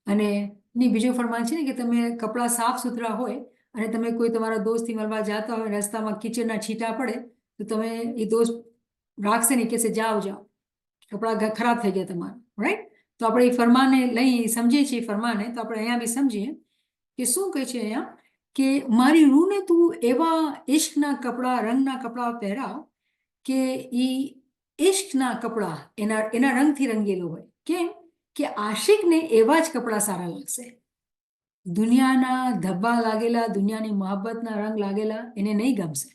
અને બીજો ફરમાન છે ને કે તમે કપડાં સાફ સુથરા હોય અને તમે કોઈ તમારા દોસ્તથી મળવા જતા હોય, રસ્તામાં કિચનના છીટા પડે તો તમે એ દોસ્ત રાખશે નહીં, કહેશે જાઓ જાઓ, કપડાં ખરાબ થઈ ગયા તમારા, રાઈટ? તો આપણે એ ફરમાને લઈ સમજીએ છીએ ફરમાને, તો આપણે અહીંયા બી સમજીએ કે શું કહે છે અહીંયા કે મારી રૂહને તું એવા ઇશ્કના કપડાં, રંગના કપડાં પહેરાવ કે એ ઇશ્કના કપડાં એના રંગથી રંગેલો હોય. કેમ કે આશિકને એવા જ કપડાં સારા લાગશે. દુનિયાના ધબ્બા લાગેલા, દુનિયાની મોહબ્બતના રંગ લાગેલા એને નહીં ગમશે,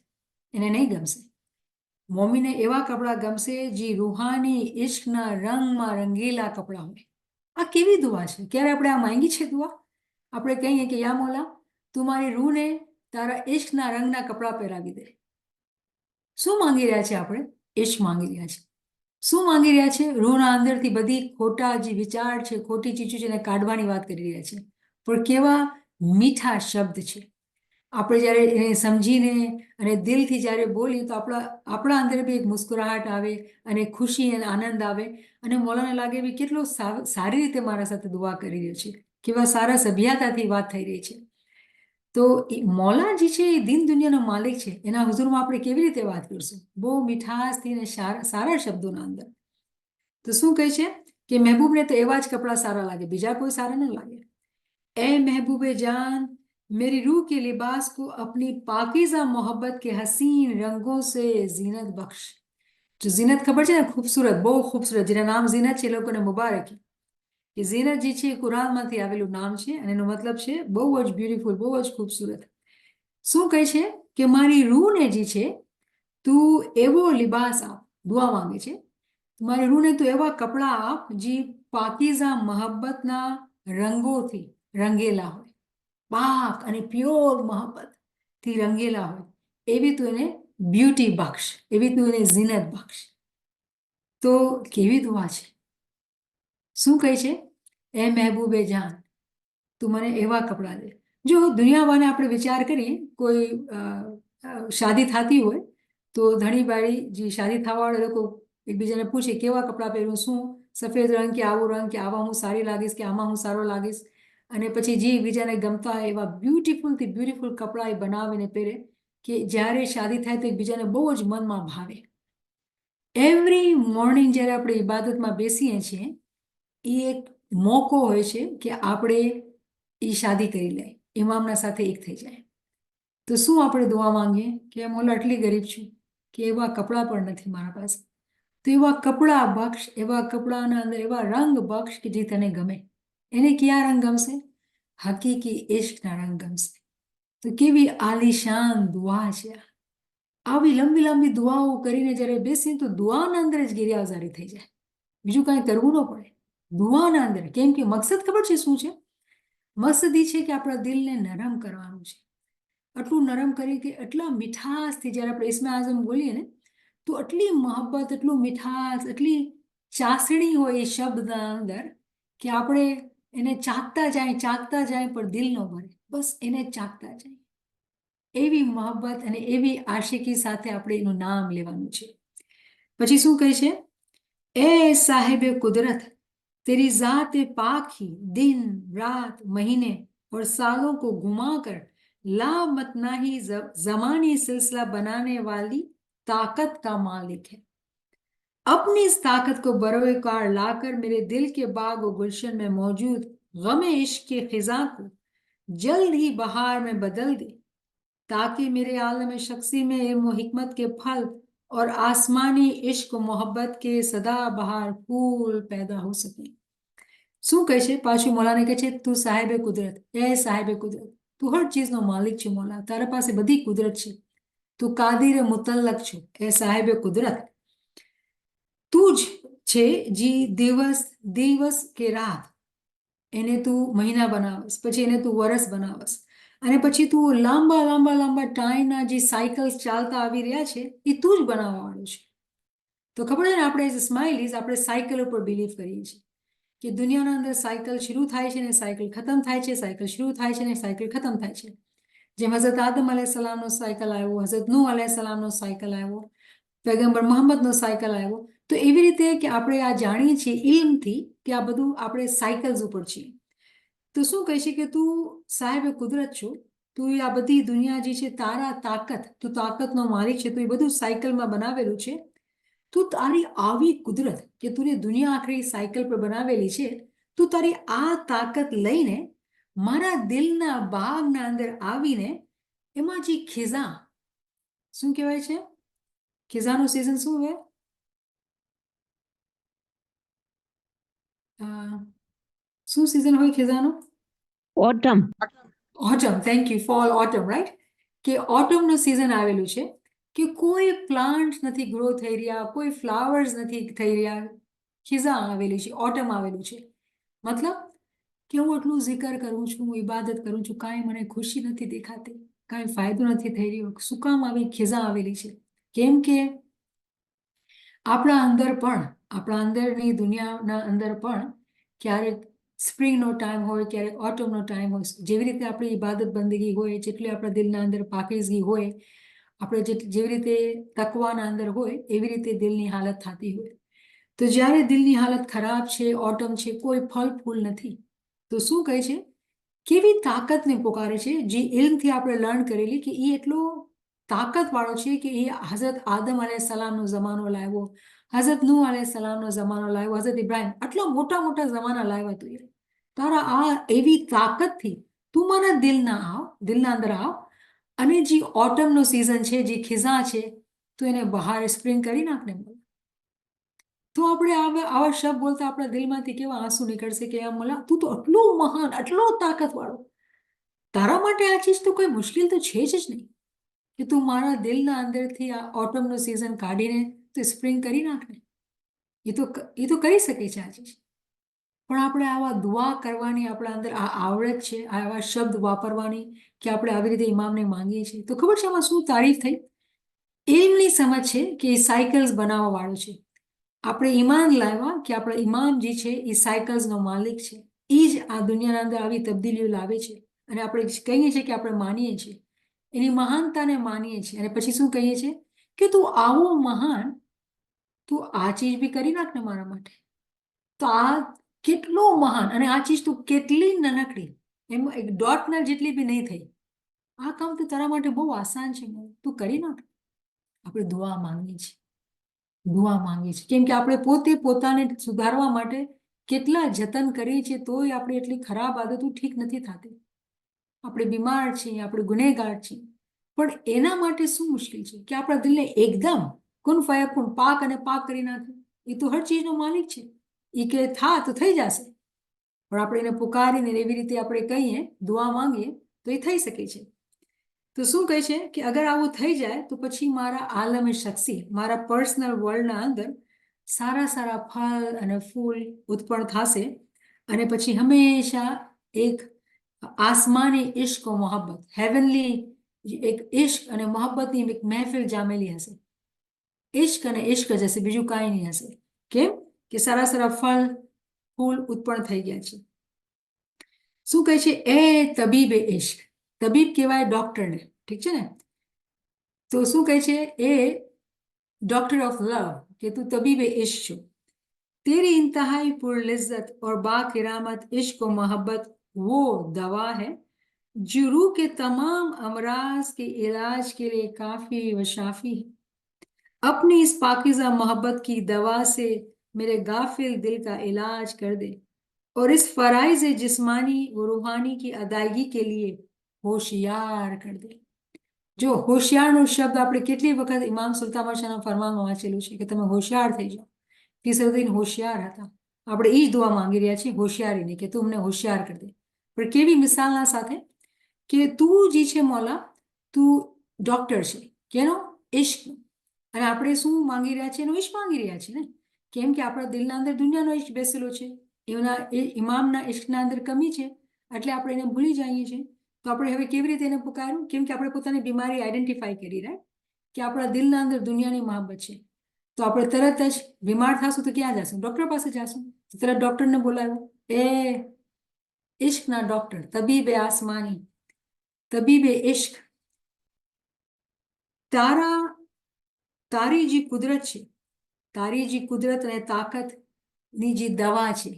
એને નહીં ગમશે. મમ્મીને એવા કપડાં ગમશે જે રૂહાની ઇશ્કના રંગમાં રંગેલા કપડાં હોય. આ કેવી દુઆ છે? ક્યારે આપણે આ માંગી છે દુઆ? આપણે કહીએ કે યા મોલા, તું મારી રૂહને તારા ઇશ્કના રંગના કપડાં પહેરાવી દે. શું માંગી રહ્યા છે આપણે? ઇશ્ક માંગી રહ્યા છે. શું માંગી રહ્યા છે? રૂહના અંદરથી બધી ખોટા જે વિચાર છે, ખોટી ચીજો છે, એને કાઢવાની વાત કરી રહ્યા છે. પણ કેવા મીઠા શબ્દ છે! આપણે જ્યારે એને સમજીને અને દિલથી જ્યારે બોલીએ તો આપણા અંદર બી એક મુસ્કુરાહટ આવે અને ખુશી અને આનંદ આવે અને મોલાને લાગે બી કેટલો સારી રીતે મારા સાથે દુઆ કરી રહ્યો છે, કેવા સારા સભ્યતાથી વાત થઈ રહી છે. તો મોલા જે છે એ દિન દુનિયાનો માલિક છે. એના હુઝુરમાં આપણે કેવી રીતે વાત કરશું? બહુ મીઠાશથી અને સારા શબ્દોના અંદર. તો શું કહે છે કે મહેબૂબને તો એવા જ કપડાં સારા લાગે, બીજા કોઈ સારા ન લાગે. ए महबूबे जान, मेरी रूह के लिबास को अपनी पाकीज़ा मोहब्बत के हसीन रंगों से जीनत बख्श. जो जीनत खबर છે ને, ખૂબસૂરત, બહુ ખૂબસૂરત, જેના નામ જીનત છે, એ લોકોને મુબારક. કે જીનત જે છે એ કુરાનમાંથી આવેલું નામ છે અને એનો મતલબ છે બહુ જ બ્યુટીફુલ, બહુ જ ખૂબસૂરત. શું કહે છે કે મારી રૂહને જે છે તું એવો લિબાસ આપ. દુઆ માંગે છે, મારી રૂહને તું એવા કપડાં આપ જે પાકીઝા મોહબ્બતના રંગોથી રંગેલા હોય, પાક અને પ્યોર મોહબ્બતથી રંગેલા હોય. એવી તું એને બ્યુટી બક્ષ, એવી તું એને ઝીનત બક્ષ. તો કેવી દુઆ છે! શું કહે છે? એ મહેબૂબે જાન, તું મને એવા કપડાં દે. જો દુનિયાવાને આપણે વિચાર કરીએ, કોઈ શાદી થતી હોય તો ધણીબારી જે શાદી થવાવાળા લોકો એકબીજાને પૂછે કેવા કપડાં પહેરું, શું સફેદ રંગ કે આવો રંગ, કે આવા હું સારી લાગીશ કે આમાં હું સારો લાગીશ. અને પછી જે એકબીજાને ગમતા હોય એવા બ્યુટીફુલથી બ્યુટીફુલ કપડાં એ બનાવીને પહેરે કે જ્યારે શાદી થાય તો એકબીજાને બહુ જ મનમાં ભાવે. એવરી મોર્નિંગ જ્યારે આપણે ઇબાદતમાં બેસીએ છીએ, એ એક મોકો હોય છે કે આપણે એ શાદી કરી લે, ઇમામના સાથે એક થઈ જાય. તો શું આપણે દુઆ માંગીએ કે મોલા આટલી ગરીબ છું કે એવા કપડાં પણ નથી મારા પાસે, તો એવા કપડાં બક્ષ, એવા કપડાના અંદર એવા રંગ બક્ષ કે જે તને ગમે. એને કયા રંગ ગમશે? હકીકી ઇશ્કના રંગ ગમશે. તો કેવી આલિશાન દુઆ છે! આવી લંબી લંબી દુઆઓ કરીને જ્યારે બેસીએ તો દુઆના અંદર જ ગેરિયાવઝારી થઈ જાય, બીજું કાંઈ કરવું ન પડે. દુઆના અંદર, કેમ કે મકસદ ખબર છે શું છે? મકસદ એ છે કે આપણા દિલને નરમ કરવાનું છે. આટલું નરમ કરી કે એટલા મીઠાશથી જ્યારે આપણે ઇસ્મે આઝમ બોલીએ ને, તો આટલી મોહબ્બત, એટલું મીઠાશ, એટલી ચાસણી હોય એ શબ્દના અંદર કે આપણે એને ચાખતા જાય પણ દિલ ન ભરે, બસ એને ચાખતા જાય. એવી મોહબ્બત અને એવી આશિકી સાથે આપણે એનું નામ લેવાનું છે. પછી શું કહે છે? ए साहिब कुदरत, तेरी जात पाक ही दिन रात महीने और सालों को घुमाकर लामतनाही जमानी सिलसिला बनाने वाली ताकत का मालिक है. अपनी इस ताकत को बरोकार लाकर मेरे दिल के बाग और गुलशन में मौजूद गम इश्क के खिजा को जल्द ही बहार में बदल दे, ताकि मेरे आलम शख्सी में इल्म हिकमत के फल और आसमानी इश्क मोहब्बत के सदाबहार फूल पैदा हो सके. શું કહે છે પાછું? મોલાને કહે છે તું સાહેબે કુદરત, એ સાહેબે કુદરત, તું હર ચીજનો માલિક છે મોલા, તારા પાસે બધી કુદરત છે, તું કાદિર મુતલ્લક છો. એ સાહેબે કુદરત, તું જ છે જે દિવસ કે રાત એને તું મહિના બનાવસ, પછી એને તું વરસ બનાવસ, અને પછી તું લાંબા ટાઈમના જે સાયકલ્સ ચાલતા આવી રહ્યા છે એ તું જ બનાવવાનું છે. તો ખબર છે ને, આપણે એઝ સ્માઇલીઝ આપણે સાયકલ ઉપર બિલીવ કરીએ છીએ કે દુનિયાના અંદર સાયકલ શરૂ થાય છે ને સાયકલ ખતમ થાય છે, સાયકલ શરૂ થાય છે ને સાયકલ ખતમ થાય છે. જેમ હઝરત આદમ અલૈહિસ્સલામનો સાયકલ આવ્યો, હઝરત નૂહ અલૈહિસ્સલામનો સાયકલ આવ્યો, પૈગંબર મોહમ્મદનો સાયકલ આવ્યો. તો એવી રીતે કે આપણે આ જાણીએ છીએ ઇલ્મથી કે આ બધું આપણે સાયકલ્સ ઉપર છીએ. તો શું કહે છે કે તું સાહેબે કુદરત છો, તું આ બધી દુનિયા જે છે તારા તાકત, તું તાકતનો માલિક છે, તું એ બધું સાયકલમાં બનાવેલું છે. તું તારી આવી કુદરત કે તું દુનિયા આખરી સાયકલ પર બનાવેલી છે, તું તારી આ તાકાત લઈને મારા દિલના બાગના અંદર આવીને એમાં જે ખિઝા, શું કહેવાય છે? ખિઝાનું સિઝન શું હોય? શું સિઝન હોય ખિઝાનું? Autumn. Autumn, thank you. Fall autumn, right? કે ઓટમનું સિઝન આવેલું છે કે કોઈ પ્લાન્ટ નથી ગ્રો થઈ રહ્યા, કોઈ ફ્લાવર્સ નથી થઈ રહ્યા. ખિઝા આવેલી છે, ઓટમ આવેલું છે. મતલબ કે હું એટલું zikr કરું છું, ઇબાદત કરું છું, કાંઈ મને ખુશી નથી દેખાતી, કાંઈ ફાયદો નથી થઈ રહ્યો. શું કામ આવી ખિઝા આવેલી છે? કેમ કે આપણા અંદરની દુનિયાના અંદર પણ ક્યારેક સ્પ્રિંગનો ટાઈમ હોય, ક્યારેક ઓટમનો ટાઈમ હોય. જેવી રીતે આપણી ઇબાદત બંદગી હોય, જેટલી આપણા દિલના અંદર પાકીઝગી હોય, આપણે જેવી રીતે તકવાના અંદર હોય, એવી રીતે દિલની હાલત થતી હોય. તો જ્યારે દિલની હાલત ખરાબ છે, ઓટમ છે, કોઈ ફળ ફૂલ નથી, તો શું કહે છે? કેવી તાકાતને પોકારે છે, જે ઇલ્મથી આપણે લર્ન કરેલી કે એ એટલો તાકાતવાળો છે કે એ હઝરત આદમ અલૈહિસ્સલામનો જમાનો લાવ્યો, હઝરત નૂહ અલૈહિસ્સલામનો જમાનો લાવ્યો, હઝરત ઇબ્રાહિમ, આટલા મોટા મોટા જમાના લાવ્યા તું. તારા આ એવી તાકાતથી તું મારા દિલના અંદર આવ, અને જે ઓટમનો સિઝન છે, જે ખિઝા છે, તો એને બહાર સ્પ્રિંગ કરી નાખને. તો આપણે આવા શબ્દ બોલતા આપણા દિલમાંથી કેવા આંસુ નીકળશે કે મોલા, તું તો આટલો મહાન, આટલો તાકાતવાળો, તારા માટે આ ચીજ તો કોઈ મુશ્કેલ તો છે જ નહીં કે તું મારા દિલના અંદરથી આ ઓટમનો સિઝન કાઢીને તું સ્પ્રિંગ કરી નાખને. એ તો કરી શકે છે આ ચીજ. પણ આપણે આવા દુઆ કરવાની આપણા અંદર આ આવડત છે, આવા શબ્દ વાપરવાની કે આપણે આવી રીતે ઇમામને માંગીએ છીએ. તો ખબર છે આમાં શું તારીફ થઈ? એમની સમજ છે કે એ સાયકલ્સ બનાવવા વાળો છે. આપણે ઈમાન લાવ્યા કે આપણા ઇમામ જે છે એ સાયકલ્સનો માલિક છે. એ જ આ દુનિયાના અંદર આવી તબદીલીઓ લાવે છે. અને આપણે કહીએ છીએ કે આપણે માનીએ છીએ, એની મહાનતાને માનીએ છીએ. અને પછી શું કહીએ છીએ કે તું આવો મહાન, તું આ ચીજ બી કરી નાખ ને મારા માટે. તો આ કેટલો મહાન, અને આ ચીજ તું કેટલી નાનકડી, એમાં એક ડોટના જેટલી બી નહીં થઈ. આ કામ તો તારા માટે બહુ આસાન છે, તું કરી નાખ. આપણે દુઆ માંગીએ છીએ, દુઆ માંગીએ છીએ. કેમ કે આપણે પોતે પોતાને સુધારવા માટે કેટલા જતન કરીએ છીએ, તોય આપણે એટલી ખરાબ આદતો ઠીક નથી થતી. આપણે બીમાર છીએ, આપણે ગુનેગાર છીએ. પણ એના માટે શું મુશ્કેલ છે કે આપણા દિલને એકદમ કુન ફયકુન, પાક અને પાક કરી નાખે. એ તો હર ચીજનો માલિક છે. એ કે થા તો થઈ જશે. પણ આપણે એને પુકારીને એવી રીતે આપણે કહીએ, દુઆ માંગીએ, તો એ થઈ શકે છે. તો શું કહે છે કે અગર આવું થઈ જાય તો પછી મારા આલમે શખ્સી, મારા પર્સનલ વર્લ્ડના અંદર સારા સારા ફળ અને ફૂલ ઉત્પન્ન થશે. અને પછી હંમેશા એક આસમાની ઇશ્ક મોહબ્બત, હેવનલી એક ઇશ્ક અને મોહબ્બતની એક મહેફિલ જામેલી હશે. ઇશ્ક અને ઇશ્ક જ હશે, બીજું કાંઈ નહીં હશે. કેમ કે સારા સારા ફળ ફૂલ ઉત્પન્ન થઈ ગયા છે. શું કહે છે? એ તબીબે ઇશ્ક, તબીબ કહેવાય ડોક્ટરને, ઠીક છે ને? તો શું કહે છે? એ डॉक्टर ऑफ लव कि तू तबीब इश्क छो, तेरी इंतहाई पुरलिज्जत और बाकिरामत इश्क और मोहब्बत वो दवा है जो रूह के तमाम अमराज के इलाज के लिए काफी व शाफी है. अपनी इस पाकिज़ा मोहब्बत की दवा से मेरे गाफिल दिल का इलाज कर दे और इस फराइज जिस्मानी व रूहानी की अदायगी के लिए होशियार कर दे. જો હોશિયારનો શબ્દ આપણે કેટલી વખત ઇમામ સુલ્તાન બાદશાહના ફરમાનમાં વાંચેલું છે કે તમે હોશિયાર થઈ જાઓ. ફિસરુદ્દીન હોશિયાર હતા. આપણે એ જ દુઆ માંગી રહ્યા છીએ, હોશિયારીની, કે તું અમને હોશિયાર કરી દે. પણ કેવી મિસાલના સાથે કે તું જે છે મોલા, તું ડોક્ટર છે કેનો? ઇશ્ક. અને આપણે શું માંગી રહ્યા છીએ? એનો ઇશ્ક માંગી રહ્યા છીએ ને. કેમ કે આપણા દિલના અંદર દુનિયાનો ઇશ્ક બેસેલો છે. ઇમામના ઇશ્કના અંદર કમી છે, એટલે આપણે એને ભૂલી જઈએ છીએ. તો આપણે હવે કેવી રીતે એને પુકાર્યું? કેમ કે આપણે પોતાની બીમારી આઈડેન્ટિફાઈ કરી રહ્યા કે આપણા દિલના અંદર દુનિયાની મહાબત છે. તો આપણે તરત જ બીમાર થશું તો ક્યાં જશું? ડોક્ટર પાસે જશું. તરત ડોક્ટરને બોલાવ્યો, એ ઇશ્કના ડોક્ટર, તબીબે આસમાની, તબીબે ઇશ્ક, તારી જે કુદરત છે, તારી જે કુદરત અને તાકાતની જે દવા છે,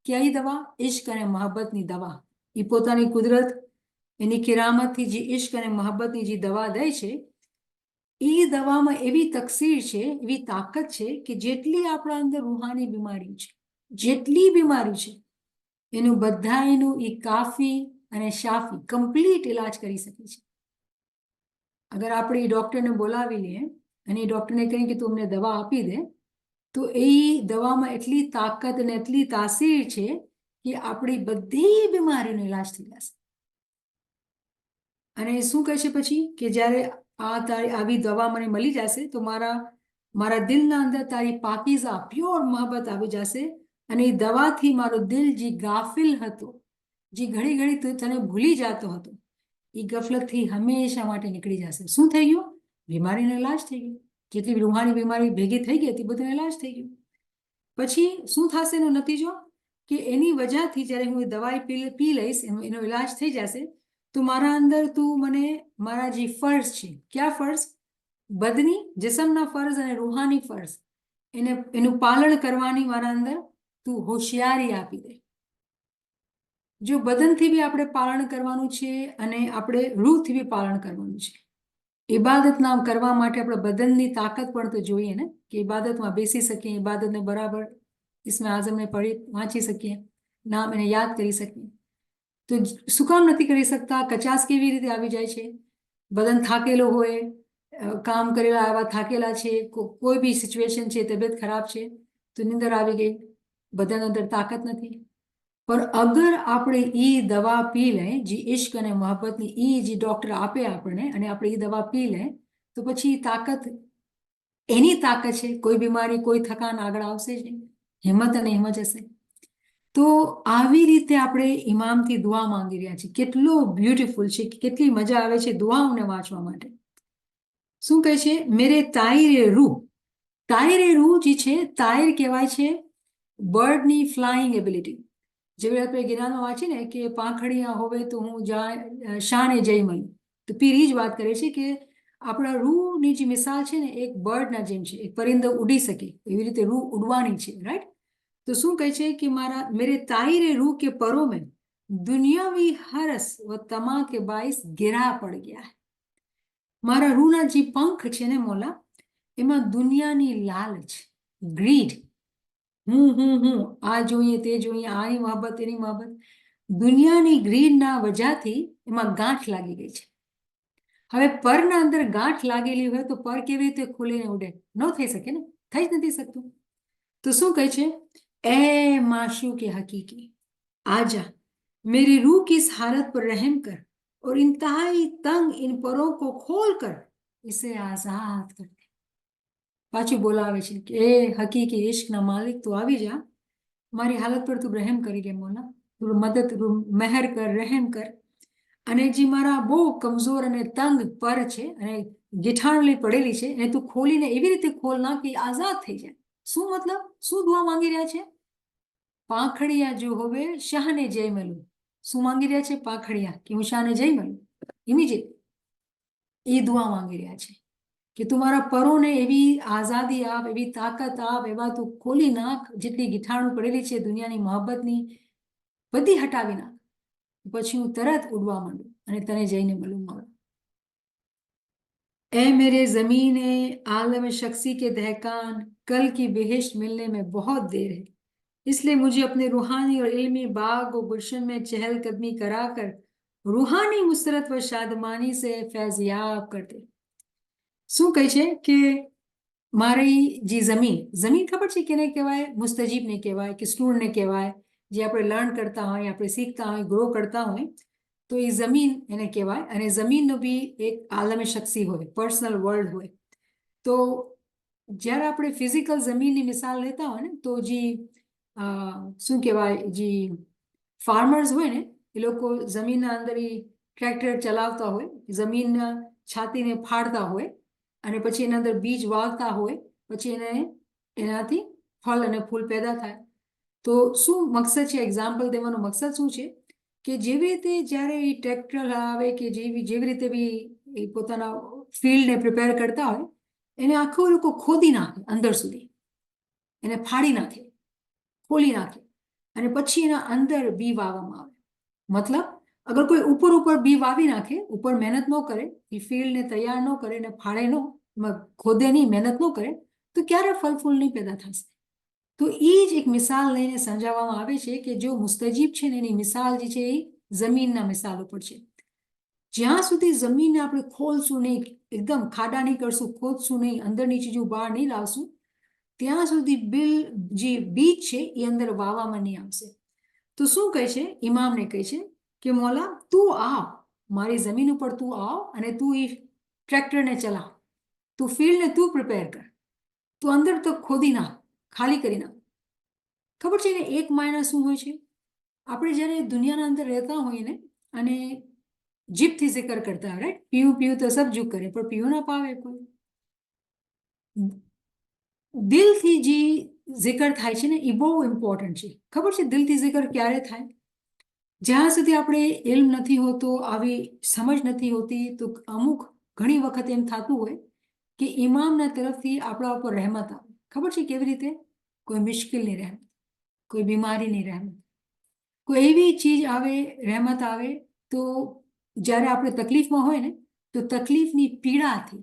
કઈ દવા? ઇશ્ક અને મોહબ્બતની દવા. એ પોતાની કુદરત, એની કિરામતથી જે ઇશ્ક અને મોહબ્બતની જે દવા દે છે, એ દવામાં એવી તકસીર છે, એવી તાકાત છે કે જેટલી આપણા અંદર રૂહાની બીમારી છે, જેટલી બીમારી છે, એનું બધાયનું એ કાફી અને શાફી કમ્પ્લીટ ઇલાજ કરી શકે છે. અગર આપણે એ ડોક્ટરને બોલાવી લઈએ અને એ ડોક્ટરને કહીએ કે તું અમને દવા આપી દે, તો એ દવામાં એટલી તાકાત અને એટલી તાસીર છે કે આપણી બધી બીમારીનો ઇલાજ થઈ જશે. અને શું કહે છે પછી કે જ્યારે આ તારી આવી દવા મને મળી જશે તો મારા દિલના અંદર તારી પાકીઝા પ્યોર મોહબ્બત આવી જશે, અને એ દવાથી મારો દિલ જે ગાફિલ હતો, જે ઘડી ઘડી તને ભૂલી જતો હતો, એ ગફલતથી હંમેશા માટે નીકળી જશે. શું થઈ ગયું? બીમારીનો ઇલાજ થઈ ગયો. જેટલી રૂહાની બીમારી ભેગી થઈ ગઈ હતી બધું ઇલાજ થઈ ગયું. પછી શું થશે એનો નતીજો? કે એની વજહથી જ્યારે હું દવાઈ પી લઈશ, એનો ઇલાજ થઈ જશે, તો મારા અંદર તું મને મારા જે ફર્જ છે, ક્યાં ફર્જ? બદની જિસમના ફર્જ અને રૂહાની ફર્જ, એનું પાલન કરવાની મારા અંદર તું હોશિયારી આપી દે. જો બદનથી બી આપણે પાલન કરવાનું છે અને આપણે રૂહથી બી પાલન કરવાનું છે. ઇબાદત નામ કરવા માટે આપણે બદનની તાકાત પણ તો જોઈએ ને, કે ઇબાદતમાં બેસી શકીએ, ઇબાદતને બરાબર ઇસ્મે આઝમને પઢી વાંચી શકીએ, નામ એને યાદ કરી શકીએ. તો શું કામ નથી કરી શકતા? કચાસ કેવી રીતે આવી જાય છે? બદન થાકેલો હોય, કામ કરેલા આવા થાકેલા છે, કોઈ બી સિચ્યુએશન છે, તબિયત ખરાબ છે તો નીંદર આવી ગઈ, બદન અંદર તાકાત નથી. પણ અગર આપણે એ દવા પી લે, જે ઇશ્ક અને મોહબ્બતની એ જે ડોક્ટર આપે આપણને, અને આપણે એ દવા પી લે, તો પછી તાકાત એની તાકાત છે. કોઈ બીમારી, કોઈ થકાન આગળ આવશે જ નહીં, હિંમત અને હિંમત હશે. તો આવી રીતે આપણે ઇમામથી દુઆ માંગી રહ્યા છીએ. કેટલો બ્યુટીફુલ છે, કેટલી મજા આવે છે દુઆઓને વાંચવા માટે. શું કહે છે? મેરે તાયરે રૂહ. તાયરે રૂહ જે છે, તાયર કહેવાય છે બર્ડની ફ્લાઇંગ એબિલિટી. જેવી આપણે ગિરાનમાં વાંચીએ ને કે પાંખડિયા હોવે તો હું શાને જઈ મળું, તો પીર એ જ વાત કરે છે કે આપણા રૂહની જે મિસાલ છે ને, એક બર્ડના જેમ છે, એક પરિંદો ઉડી શકે એવી રીતે રૂહ ઉડવાની છે, રાઈટ? તો શું કહે છે કે મેરે તાયરે રૂહ કે પરો મેં દુનિયાવી હરસ વ તમા કે બાઈસ ગિરા પડ ગયા. મારા રૂહના જે પંખ છે ને મોલા, એમાં દુનિયાની લાલચ, ગ્રીડ, હું આ જોઈએ તે જોઈએ, આની મોહબ્બત એની મોહબ્બત, દુનિયાની ગ્રીડના વજહથી એમાં ગાંઠ લાગી ગઈ છે. હવે પરના અંદર ગાંઠ લાગેલી હોય તો પર કેવી રીતે ખુલીને ઉડે? ન થઈ શકે ને, થઈ જ નથી શકતું. તો શું કહે છે? ए माशूक हकीकी आजा, मेरी रूह की इस हालत पर रहम कर और इंतहाई तंग इन परों को खोल कर इसे आजाद कर दे. પાછું બોલાવે છે કે એ હકીકી ઇશ્કના માલિક, તું આવી જા, મારી હાલત પર તું રહેમ કરી લે મોલા, તું મદદ, મહેર કર, રહેમ કર. અને જે મારા બહુ કમજોર અને તંગ પર છે અને ગીઠાણલી પડેલી છે, એને તું ખોલીને એવી રીતે ખોલ ના કે આઝાદ થઈ જાય. શું મતલબ? શું દુઆ માંગી રહ્યા છે? પાંખડિયા જો હોવે શાહને જય મળું. શું માંગી રહ્યા છે? પાંખડિયા કે હું શાહને જય મળું, ઇમિજિએટ એ દુઆ માંગી રહ્યા છે કે તું મારા પરોને એવી આઝાદી આપ, એવી તાકાત આપ, એવા તું ખોલી નાખ, જેટલી ગીઠાણું પડેલી છે દુનિયાની મોહબ્બતની બધી હટાવી નાખ, પછી હું તરત ઉડવા માંડું અને તને જઈને મળું. મારું ए मेरे जमीने आलम शख्सी के दहकान, कल की बेहिश्त मिलने में बहुत देर है, इसलिए मुझे अपने रूहानी और इल्मी बाग और गुलशन में चहलकदमी कराकर रूहानी मुसरत व शादमानी से फैज़याब कर दे. શું કહે છે કે મારી જે જમીન ખબર છે કેને કહેવાય? મુસ્તજીબને કહેવાય, કે સ્ટુડન્ટને કહેવાય, જે આપણે લર્ન કરતા હોય, આપણે શીખતા હોય, ગ્રો કરતા હોય, તો એ જમીન એને કહેવાય. અને જમીનનો બી એક આલમે શખ્સી હોય, પર્સનલ વર્લ્ડ હોય. તો જ્યારે આપણે ફિઝિકલ જમીનની મિસાલ લેતા હોય ને, તો જે શું કહેવાય, જે ફાર્મર્સ હોય ને, એ લોકો જમીનના અંદર એ ટ્રેક્ટર ચલાવતા હોય, જમીનના છાતીને ફાડતા હોય, અને પછી એના અંદર બીજ વાવતા હોય, પછી એનાથી ફળ અને ફૂલ પેદા થાય. તો શું મકસદ છે? એક્ઝામ્પલ દેવાનો મકસદ શું છે કે જેવી રીતે જ્યારે એ ટ્રેક્ટર આવે કે જેવી રીતે બી એ પોતાના ફિલ્ડને પ્રિપેર કરતા હોય, એને આખું લોકો ખોદી નાખે અંદર સુધી, એને ફાડી નાખે, ખોલી નાખે, અને પછી એના અંદર બી વાવવામાં આવે. મતલબ અગર કોઈ ઉપર બી વાવી નાખે, ઉપર મહેનત ન કરે, એ ફિલ્ડને તૈયાર ન કરે, ને ફાળે ન, ખોદે નહીં, મહેનત ન કરે, તો ક્યારે ફળ ફૂલ નહીં પેદા થશે. તો એ જ એક મિસાલ લઈને સમજાવવામાં આવે છે કે જો મુસ્તજીબ છે ને, એની મિસાલ જે છે એ જમીનના મિસાલ ઉપર છે. જ્યાં સુધી જમીનને આપણે ખોલશું નહીં, એકદમ ખાડા નહીં કરશું, ખોદશું નહીં, અંદર નીચે જો બહાર નહીં લાવશું, ત્યાં સુધી જે બીજ છે એ અંદર વાવવામાં નહીં આવશે. તો શું કહે છે? ઇમામને કહે છે કે મોલા તું આવ, મારી જમીન ઉપર તું આવ, અને તું એ ટ્રેક્ટરને ચલાવ, તું ફિલ્ડને તું પ્રિપેર કર, તું અંદર તો ખોદી નાખ, ખાલી કરી નાખ. ખબર છે ને એક માયના શું હોય છે? આપણે જ્યારે દુનિયાના અંદર રહેતા હોઈએ ને અને જીભથી જિકર કરતા હોય, રાઈટ, પીવું પીવું તો સબ જુક કરે, પણ પીવું ના પાવે કોઈ. દિલથી જે જિકર થાય છે ને એ બહુ ઇમ્પોર્ટન્ટ છે. ખબર છે દિલથી જિકર ક્યારે થાય? જ્યાં સુધી આપણે ઇલ્મ નથી હોતો, આવી સમજ નથી હોતી, તો અમુક ઘણી વખત એમ થતું હોય કે ઇમામના તરફથી આપણા ઉપર રહેમત આવે. ખબર છે કેવી રીતે? કોઈ મુશ્કેલની રહેમત, કોઈ બીમારીની રહેમત, કોઈ એવી ચીજ આવે, રહેમત આવે. તો જ્યારે આપણે તકલીફમાં હોય ને, તો તકલીફની પીડાથી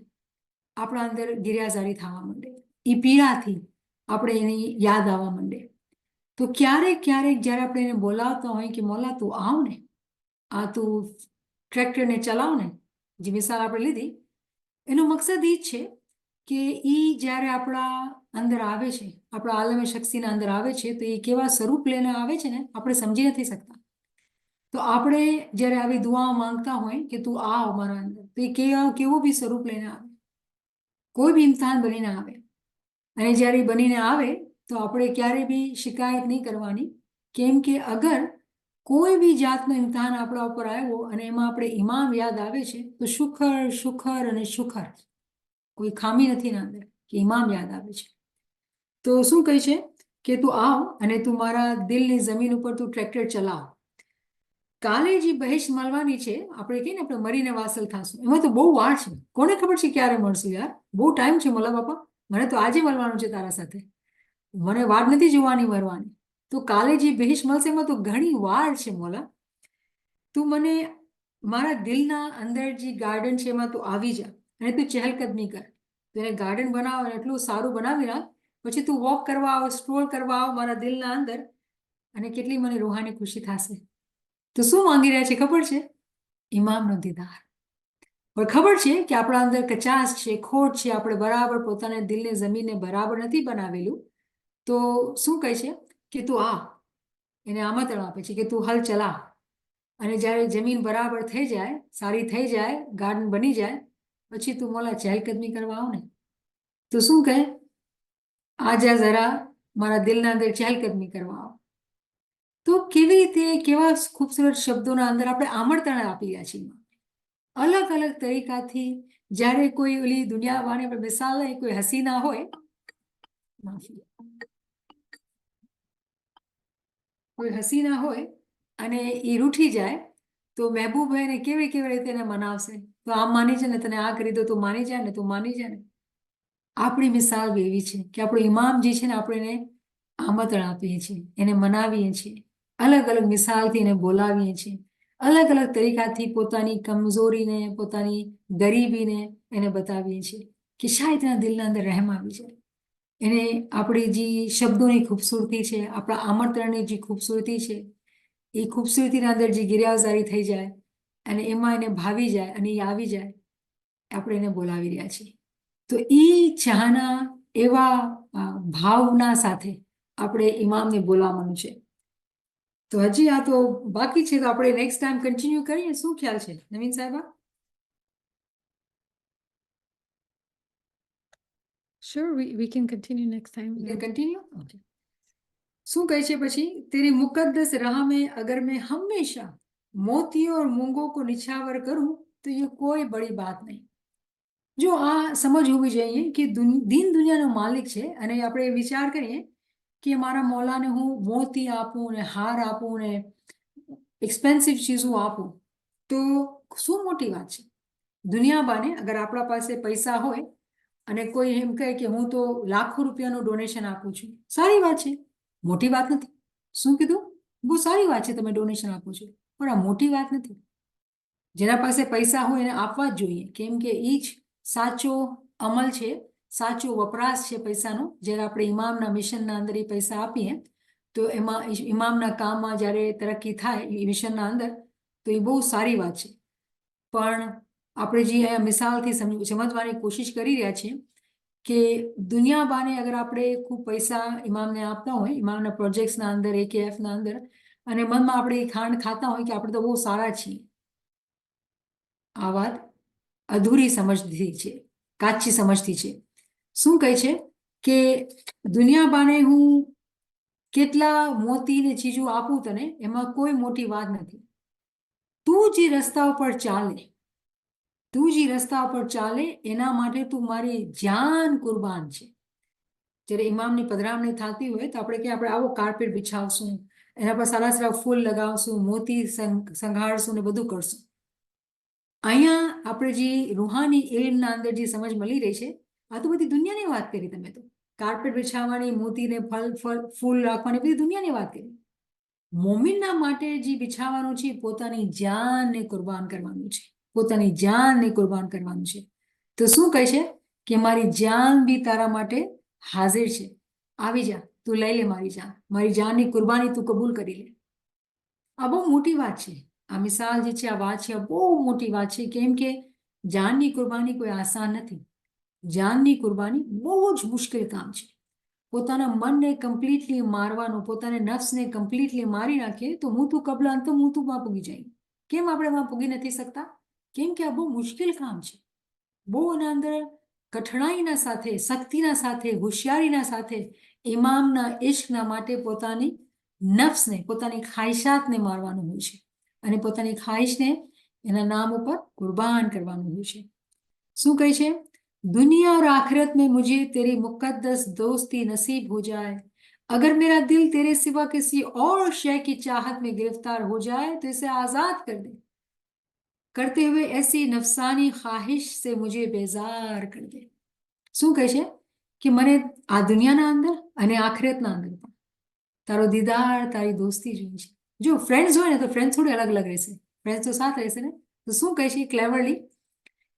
આપણા અંદર ગિરિયાઝારી થવા માંડે, એ પીડાથી આપણે એની યાદ આવવા માંડે. તો ક્યારેક ક્યારેક જ્યારે આપણે એને બોલાવતા હોય કે મોલા તું આવ ને, આ તું ટ્રેક્ટરને ચલાવ ને, જે મિસાલ આપણે લીધી, એનો મકસદ એ જ છે કે એ જ્યારે આપણા અંદર આવે છે, આપણા આલમે શખ્સીના અંદર આવે છે, તો એ કેવા સ્વરૂપ લઈને આવે છે ને આપણે સમજી નથી શકતા. તો આપણે જ્યારે આવી દુઆઓ માંગતા હોય કે તું આવ મારા અંદર, તો એ કેવો બી સ્વરૂપ લઈને આવે, કોઈ બી ઇમ્તિહાન બનીને આવે. અને જ્યારે બનીને આવે તો આપણે ક્યારેય બી શિકાયત નહીં કરવાની, કેમ કે અગર કોઈ બી જાતનો ઇમ્તિહાન આપણા ઉપર આવ્યો અને એમાં આપણે ઇમામ યાદ આવે છે, તો શુખર શુખર અને શુખર, કોઈ ખામી નથી ના અંદર કે ઇમામ યાદ આવે છે. તો શું કહે છે કે તું આવ અને તું મારા દિલની જમીન ઉપર તું ટ્રેક્ટર ચલાવ. કાલે જે બહેશ મળવાની છે, આપણે કહીએ ને આપણે મરીને વાસલ થશું, એમાં તો બહુ વાર છે. કોને ખબર છે ક્યારે મળશું યાર? બહુ ટાઈમ છે મોલા બાપા. મને તો આજે મળવાનું છે તારા સાથે, મને વાત નથી જોવાની મરવાની. તો કાલે જે બહેશ મળશે એમાં તો ઘણી વાર છે મોલા. તું મને મારા દિલના અંદર જે ગાર્ડન છે એમાં તું આવી જા અને તું ચહેલકદમી કર. તું એને ગાર્ડન બનાવ, એટલું સારું બનાવી નાખ, પછી તું વોક કરવા આવ, સ્ટ્રોલ કરવા આવ મારા દિલના અંદર, અને કેટલી મને રૂહાની ખુશી થશે. તો શું માંગી રહ્યા છે ખબર છે? ઇમામનો દીદાર. પણ ખબર છે કે આપણા અંદર કચાશ છે, ખોટ છે, આપણે બરાબર પોતાના દિલને જમીનને બરાબર નથી બનાવેલું. તો શું કહે છે કે તું આ, એને આમંત્રણ આપે છે કે તું હલ ચલા. અને જ્યારે જમીન બરાબર થઈ જાય, સારી થઈ જાય, ગાર્ડન બની જાય, પછી તું મોલા ચહેલકદમી કરવા આવ ને, તો શું કહે? આજા જરા મારા દિલના અંદર ચહેલકદમી કરવા આવ. તો કેવી રીતે, કેવા ખૂબસૂરત શબ્દોના અંદર આપણે આમંત્રણ આપી રહ્યા છીએ. અલગ અલગ તરીકાથી જ્યારે કોઈ ઓલી દુનિયાવાળી આપણે મિસાલ લઈએ, કોઈ હસીના હોય, કોઈ હસીના હોય અને એ રૂઠી જાય, તો મહેબૂબ એને કેવી કેવી રીતે એને મનાવશે? તો આમ માની જાય ને, તને આ કરી દો, તું માની જાય ને, તું માની જાય ને. આપણી મિસાલ બી એવી છે કે આપણો ઇમામ જે છે ને, આપણે એને આમંત્રણ આપીએ છીએ, એને મનાવીએ છીએ, અલગ અલગ મિસાલથી એને બોલાવીએ છીએ, અલગ અલગ તરીકાથી પોતાની કમજોરીને, પોતાની ગરીબીને એને બતાવીએ છીએ કે શાયદ એના દિલના અંદર રહેમ આવી જાય. એને આપણી જે શબ્દોની ખૂબસૂરતી છે, આપણા આમંત્રણની જે ખૂબસૂરતી છે, એ ખૂબસૂરતીના અંદર જે ગિરિયાઝારી થઈ જાય અને એમાં એને ભાવી જાય અને એ આવી જાય, આપણે એને બોલાવી રહ્યા છીએ. તો એ ચાહના, એવા ભાવના સાથે આપણે ઇમામને બોલાવવાનું છે. તો હજી આ તો બાકી છે, તો આપણે નેક્સ્ટ ટાઈમ કન્ટિન્યુ કરીએ. શું ખ્યાલ છે નવીન સાહેબા? Sure, we can continue next time. Yeah. Continue. શું કહે છે પછી? તેરી મુકદ્દસ રાહ મેં અગર મેં હંમેશા મોતિયો और मूंगों को निछावर करूं तो ये कोई बड़ी बात नहीं. જો આ સમજ હોવી જોઈએ કે દીન દુનિયાનો માલિક છે, અને આપણે વિચાર કરીએ કે મારા મોલાને હું મોતી આપું ને, હાર આપું ને, એક્સપેન્સિવ ચીજો આપું, તો શું મોટી વાત છે? દુનિયા બાને અગર આપણા પાસે પૈસા હોય અને કોઈ એમ કહે કે હું તો લાખો રૂપિયાનું ડોનેશન આપું છું, સારી વાત છે, મોટી વાત નથી. શું કીધું? બહુ સારી વાત છે તમે ડોનેશન આપો છો, પણ આ મોટી વાત નથી. જેના પાસે પૈસા હોય એને આપવા જ જોઈએ, કેમ કે એ જ સાચો અમલ છે, સાચો વપરાશ છે પૈસાનો. જ્યારે આપણે ઇમામના મિશનના અંદર એ પૈસા આપીએ, તો એમાં ઇમામના કામમાં જ્યારે તરક્કી થાય એ મિશનના અંદર, તો એ બહુ સારી વાત છે. પણ આપણે જે અહીંયા મિસાલથી સમજવાની કોશિશ કરી રહ્યા છીએ કે દુનિયા બાને અગર આપણે ખૂબ પૈસા ઇમામને આપતા હોય, ઇમામના પ્રોજેક્ટ્સના અંદર, AKFના અંદર, અને મનમાં આપણે ખાંડ ખાતા હોય કે આપણે તો બહુ સારા છીએ, આ વાત અધૂરી સમજથી છે, કાચી સમજથી છે. શું કહે છે કે દુનિયા બાને હું કેટલા મોતી ને ચીજો આપું તને, એમાં કોઈ મોટી વાત નથી. તું જે રસ્તા ઉપર ચાલે, તું જે રસ્તા ઉપર ચાલે એના માટે તું મારી જાન કુરબાન છે. જ્યારે ઇમામની પધરામણી થતી હોય તો આપણે કે આપણે આવો કાર્પેટ બિછાવશું, એના પર સારા સારા ફૂલ લગાવશું, મોતી સંઘાડશું ને બધું કરશું. અહીંયા આપણે જે રૂહાની ઇલ્મના અંદર જે સમજ મળી રહી છે, આ તો બધી દુનિયાની વાત કરી. તમે તો કાર્પેટ બિછાવવાની, મોતીને ફૂલ રાખવાની બધી દુનિયાની વાત કરી. મોમિનના માટે જે બિછાવવાનું છે પોતાની જાનને કુરબાન કરવાનું છે, પોતાની જાનને કુરબાન કરવાનું છે. તો શું કહે છે કે મારી જાન બી તારા માટે હાજર છે, આવી જા, તું લઈ લે મારી જાનની કુરબાની તું કબૂલ કરી લે. આ બહુ મોટી વાત છે. આ મિસાલ જે છે, આ વાત છે, આ બહુ મોટી વાત છે. કેમ કે જાનની કુરબાની કોઈ આસાન નથી. જાનની કુરબાની બહુ જ મુશ્કેલ કામ છે. પોતાના મનને કમ્પ્લીટલી મારવાનું, પોતાના નફ્સને કમ્પ્લીટલી મારી નાખીએ તો હું તું કબલા અંતમ હું તું માં પૂગી જાય. કેમ આપણે માં પૂગી નથી શકતા? કેમ કે આ બહુ મુશ્કેલ કામ છે. બહુ એના અંદર કઠણાઈના સાથે, શક્તિના સાથે, હોશિયારીના સાથે ઇમામના ઇશ્કના માટે પોતાની નફ્સને, પોતાની ખ્વાહિશાતને મારવાનું હોય છે અને પોતાની ખ્વાહિશને એના નામ ઉપર કુરબાન કરવાનું હોય છે. શું કહે છે? दुनिया और आखिरत में मुझे तेरी मुकद्दस दोस्ती नसीब हो जाए, अगर मेरा दिल तेरे सिवा किसी और शय की चाहत में गिरफ्तार हो जाए तो इसे आजाद कर दे, करते हुए ऐसी नफसानी ख्वाहिश से मुझे बेजार कर दे. શું કહે છે કે મને આ દુનિયાના અંદર અને આખિરતના અંદર પણ તારો દીદાર, તારી દોસ્તી જોઈએ છે. જો ફ્રેન્ડ્સ હોય ને તો ફ્રેન્ડ્સ થોડી અલગ અલગ રહેશે, ફ્રેન્ડ્સ તો સાથ રહેશે ને. તો શું કહે છે ક્લેવરલી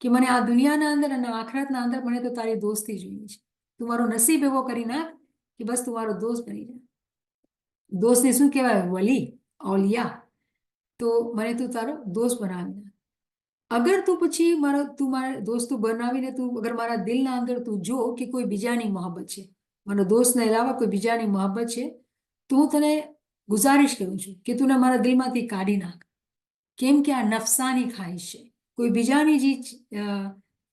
કે મને આ દુનિયાના અંદર અને આખિરતના અંદર મને તો તારી દોસ્તી જોઈએ છે. તું મારો નસીબ એવો કરી નાખ કે બસ તું મારો દોસ્ત બની જાય. દોસ્તને શું કહેવાય? વલી, ઓલિયા. તો મને તું તારો દોસ્ત બનાવી નાખ. અગર તું પછી તું મારા દોસ્ત બનાવીને તું અગર મારા દિલના અંદર તું જો કે કોઈ બીજાની મોહબ્બત છે, મારો દોસ્તને અલાવા કોઈ બીજાની મોહબ્બત છે, તો હું તને ગુજારિશ કરું છું કે તું મારા દિલમાંથી કાઢી નાખ. કેમ કે આ નફસાની ખ્વાહિશ છે. કોઈ બીજાની જે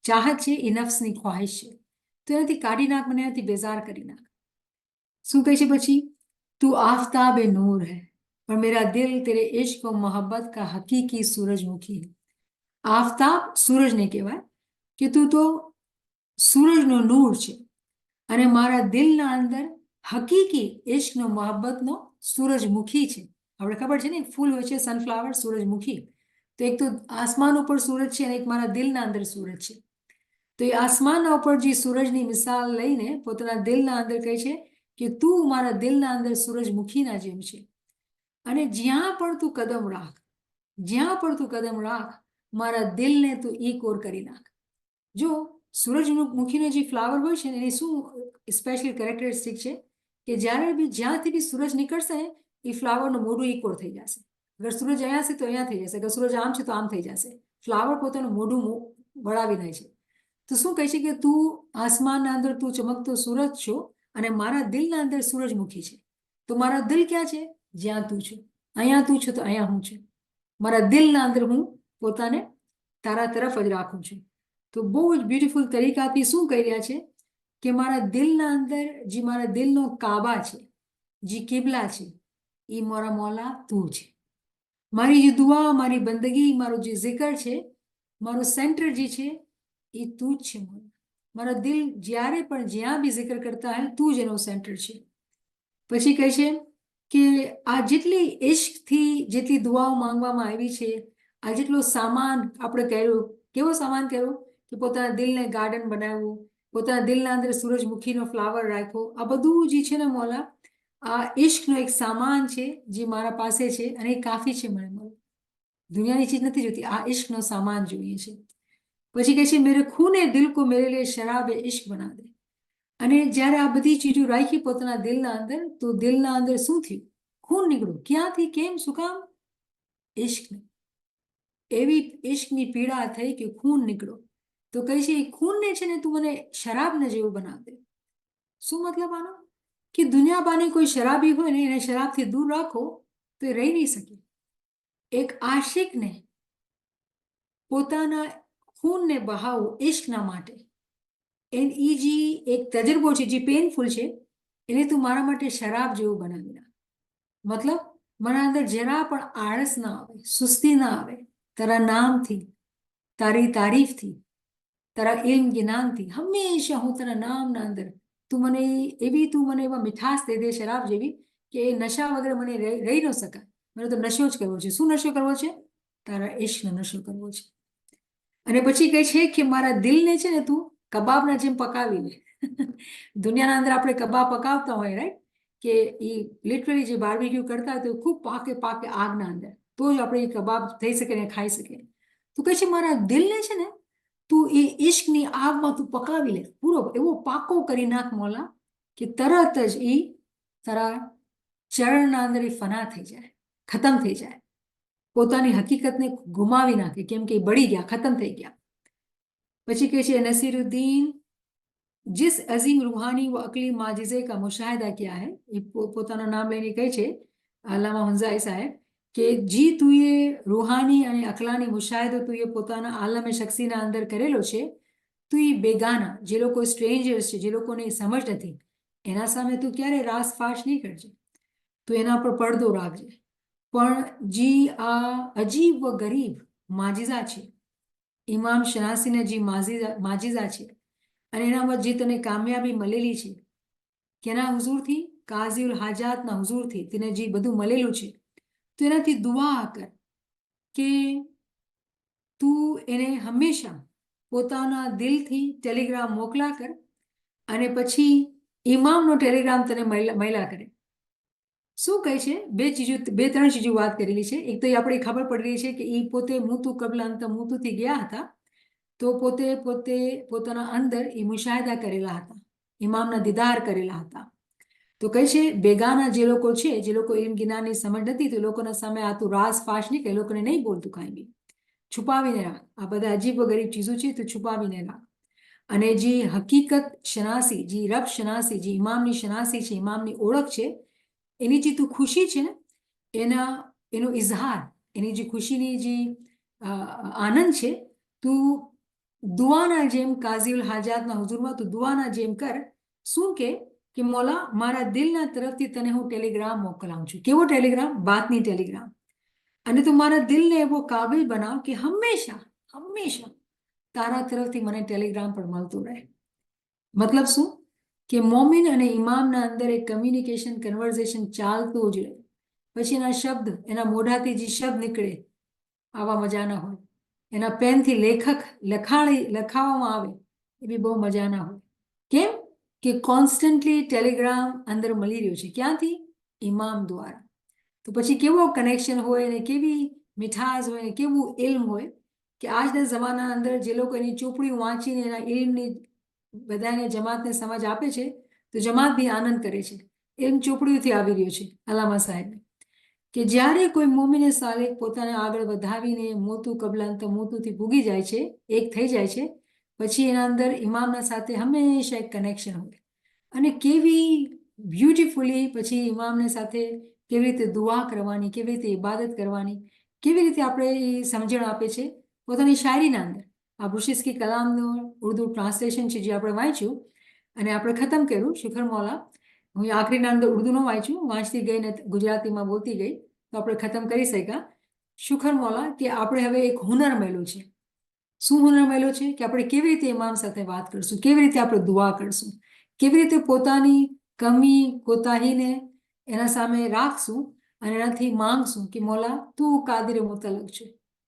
ચાહત છે એ નફ્સની ખ્વાહિશ છે. તો એનાથી કાઢી નાખ, મને એનાથી બેઝાર કરી નાખ. શું કહે છે પછી? તું આફતાબ એ નૂર હૈ पर मेरा दिल तेरे इश्क और मोहब्बत का हकीकी सूरजमुखी है. આફતાબ સૂરજને કહેવાય કે તું તો સૂરજનો નૂર છે અને મારા દિલના અંદર હકીકી ઇશ્કનો મોહબ્બતનો સૂરજમુખી છે. આપણે ખબર છે ને, ફૂલ હોય છે સનફ્લાવર, સૂરજમુખી. તો એક તો આસમાન ઉપર સૂરજ છે અને એક મારા દિલના અંદર સૂરજ છે. તો એ આસમાનના ઉપર જે સૂરજની મિસાલ લઈને પોતાના દિલના અંદર કહે છે કે તું મારા દિલના અંદર સૂરજમુખીના જેમ છે અને જ્યાં પણ તું કદમ રાખ, જ્યાં પણ તું કદમ રાખ, મારા દિલને તું ઇકોર કરી નાખ. જો સૂરજમુખીનો જે ફ્લાવર હોય છે ને એની શું સ્પેશિયલ કેરેક્ટરિસ્ટિક છે કે જ્યારે બી જ્યાંથી બી સૂરજ નીકળશે ને એ ફ્લાવરનું મોઢું ઇકોર થઈ જશે. અગર સૂરજ અહીંયા છે તો અહીંયા થઈ જશે, અગર સૂરજ આમ છે તો આમ થઈ જશે. ફ્લાવર પોતાનું મોઢું વળાવી દે છે. તો શું કહે છે કે તું આસમાનના અંદર તું ચમકતો સૂરજ છો અને મારા દિલના અંદર સૂરજમુખી છે. તો મારા દિલ ક્યાં છે? જ્યાં તું છો. અહીંયા તું છો તો અહીંયા હું છું. મારા દિલના અંદર હું પોતાને તારા તરફ જ રાખું છું. તો બહુ જ બ્યુટીફુલ તરીકાથી શું કહી રહ્યા છે કે મારા દિલના અંદર જે મારા દિલનો કાબા છે, જે કિબલા છે, એ મારા મોલા તું છે. મારી જે દુઆ, મારી બંદગી, મારો જે zikr છે, મારો સેન્ટર જે છે એ તું જ છે. મારા દિલ જ્યારે પણ જ્યાં બી zikr કરતા હોય તું જ એનો સેન્ટર છે. પછી કહે છે કે આ જેટલી ઇશ્કથી જેટલી દુઆઓ માંગવામાં આવી છે, આ જેટલો સામાન આપણે કર્યો, કેવો સામાન કર્યો કે પોતાના દિલને ગાર્ડન બનાવ્યું, પોતાના દિલના અંદર સૂરજમુખીનો ફ્લાવર રાખ્યો. આ બધું જે છે ને મોલા, આ ઇશ્કનો એક સામાન છે જે મારા પાસે છે અને એ કાફી છે મને. દુનિયાની ચીજ નથી જોતી, આ ઇશ્કનો સામાન જોઈએ છે. પછી કહે છે મેરે ખૂને દિલ કો મેરે લિયે શરાબે ઇશ્ક બના દે. અને જ્યારે આ બધી ચીજો રાખી પોતાના દિલના અંદર, તો દિલના અંદર શું થયું? ખૂન નીકળ્યું. ક્યાંથી? કેમ? શું કામ? ઇશ્કને એવી ઇશ્કની પીડા થઈ કે ખૂન નીકળ્યો. તો કહે છે એ ખૂનને છે ને તું મને શરાબને જેવું બનાવ દે. શું મતલબ આનો? કે દુનિયા બાની કોઈ શરાબી હોય ને એને શરાબથી દૂર રાખો તો એ રહી નહીં શકે. એક આશિકને પોતાના ખૂનને બહાવવું ઇશ્કના માટે એ જે એક તજરબો છે જે પેનફુલ છે એને તું મારા માટે શરાબ જેવું બનાવી નાખ. મતલબ મારા અંદર જરા પણ આળસ ના આવે, સુસ્તી ના આવે. તારા નામથી, તારી તારીફથી, તારા ઇલ્મ જ્ઞાનથી હંમેશા હું તારા નામના અંદર તું મને એવા મીઠાશ દે દે શરાબ જેવી કે એ નશા વગર મને રહી ન શકાય. મને તો નશો જ કરવો છે. શું નશો કરવો છે? તારા ઇશ્કનો નશો કરવો છે. અને પછી કહે છે કે મારા દિલને છે ને તું કબાબના જેમ પકાવી લે. દુનિયાના અંદર આપણે કબાબ પકાવતા હોય, રાઈટ, કે એ લિટરલી જે બાર્બીક્યુ કરતા હોય તો ખૂબ પાકે આગના અંદર, તો જ આપણે એ કબાબ થઈ શકે ને ખાઈ શકીએ. તો કહે છે મારા દિલને છે ને તું એ ઇશ્કની આગમાં તું પકાવી લે, પૂરો એવો પાકો કરી નાખ મોલા કે તરત જ એ તારા ચરણના અંદર એ ફના થઈ જાય, ખતમ થઈ જાય, પોતાની હકીકતને ગુમાવી નાખે, કેમ કે એ બળી ગયા, ખતમ થઈ ગયા. પછી કહે છે નસીરુદ્દીન जिस अजीम रूहानी व अकली माजिज़े का मुशाहिदा किया है, એ પોતાનું નામ લઈને કહે છે અલ્લામા હુંઝાઈ સાહેબ કે જી તું એ રૂહાની અને અકલાની મુશાહિદો તું એ પોતાના આલમે શખ્સીના અંદર કરેલો છે, તું એ બેગાના જે લોકો સ્ટ્રેન્જર્સ છે, જે લોકોને સમજ નથી, એના સામે તું ક્યારે રાસ ફાશ નહીં કરજે, તું એના પર પડદો રાખજે. પણ જી આ અજીબ વ ગરીબ માજીઝા છે, ઇમામ શનાસીના જે માજીઝા છે અને એનામાં જે તને કામયાબી મળેલી છે, કેના હુઝુરથી? કાઝીઉલ હાજાતના હુઝુરથી તને જે બધું મળેલું છે, તો એનાથી દુઆ કર કે તું એને હંમેશા પોતાના દિલથી ટેલિગ્રામ મોકલા કર અને પછી ઇમામનો ટેલિગ્રામ તને મળ્યા કરે. શું કહે છે? બે ત્રણ ચીજો વાત કરેલી છે. એક તો એ આપણે ખબર પડી રહી છે કે એ પોતે મૂતુ કબલા અંત મૂતુથી ગયા હતા, તો પોતે પોતાના અંદર એ મુશાહિદા કરેલા હતા, ઇમામના દીદાર કરેલા હતા. તો કહે છે બેગાના જે લોકો છે, જે લોકો ઇલ્મ જ્ઞાનની સમજ નથી, તો એ લોકોના સામે આ તું રાસ ફાશ નહીં, કે એ લોકોને નહીં બોલતું કાંઈ બી, છુપાવીને રાખ. આ બધા અજીબ ગરીબ ચીજો છે તો છુપાવીને રાખ. અને જે હકીકત શનાસી, જે રબ શનાસી, જે ઇમામની શનાસી છે, ઇમામની ઓળખ છે, એની જે તું ખુશી છે ને એનો ઇઝહાર, એની જે ખુશીની જે આનંદ છે, તું દુઆના જેમ કાઝીઉલ હાજાતના હુઝુરમાં તું દુઆના જેમ કર. શું કે મોલા મારા દિલના તરફથી તને હું ટેલિગ્રામ મોકલાવું છું. કેવો ટેલિગ્રામ? બાતની ટેલિગ્રામ. અને તું મારા દિલને એવો કાબિલ બનાવ કે હંમેશા તારા તરફથી મને ટેલિગ્રામ પણ મળતું રહે. મતલબ શું? કે મોમિન અને ઇમામના અંદર એક કમ્યુનિકેશન, કન્વર્ઝેશન ચાલતું જ રહે. પછી એના શબ્દ, એના મોઢાથી જે શબ્દ નીકળે આવા મજાના હોય, એના પેનથી લખાવવામાં આવે એ બી બહુ મજાના હોય. કેમ? કે કોન્સ્ટન્ટલી ટેલિગ્રામ અંદર મળી રહ્યો છે. ક્યાંથી? ઇમામ દ્વારા. તો પછી કેવો કનેક્શન હોય ને કેવી મીઠાશ હોય ને કેવું ઇલ્મ હોય કે આજના જમાનાના અંદર જે લોકો એની ચોપડીઓ વાંચીને એના ઇલ્મની બધાને જમાતને સમજ આપે છે, તો જમાત બી આનંદ કરે છે. ઇલ્મ ચોપડીઓથી આવી રહ્યો છે. અલ્લામા સાહેબ કે જ્યારે કોઈ મોમિને સાલિક પોતાને આગળ વધાવીને મોતુ કબલાંત મોતુથી ભૂગી જાય છે, એક થઈ જાય છે, પછી એના અંદર ઇમામના સાથે હંમેશા એક કનેક્શન હોય. અને કેવી બ્યુટીફુલી પછી ઇમામને સાથે કેવી રીતે દુઆ કરવાની, કેવી રીતે ઇબાદત કરવાની, કેવી રીતે આપણે એ સમજણ આપે છે પોતાની શાયરીના અંદર. આ બુશિસ્કી કલામનું ઉર્દુ ટ્રાન્સલેશન છે જે આપણે વાંચ્યું અને આપણે ખતમ કર્યું. શુકર મોલા, હું આખરીના અંદર ઉર્દુ ન વાંચ્યું, વાંચતી ગઈ ને ગુજરાતીમાં બોલતી ગઈ, તો આપણે ખતમ કરી શક્યા. શુકર મોલા કે આપણે હવે એક હુનર મળ્યું છે. શું હુનર મળ્યો છે? કે આપણે કેવી રીતે ઇમામ સાથે વાત કરશું, કેવી રીતે આપણે દુઆ કરશું, કેવી રીતે પોતાની કમી કોતાહીને એના સામે રાખશું અને એનાથી માંગશું કે મોલા તું કાદિર મુતલક છે,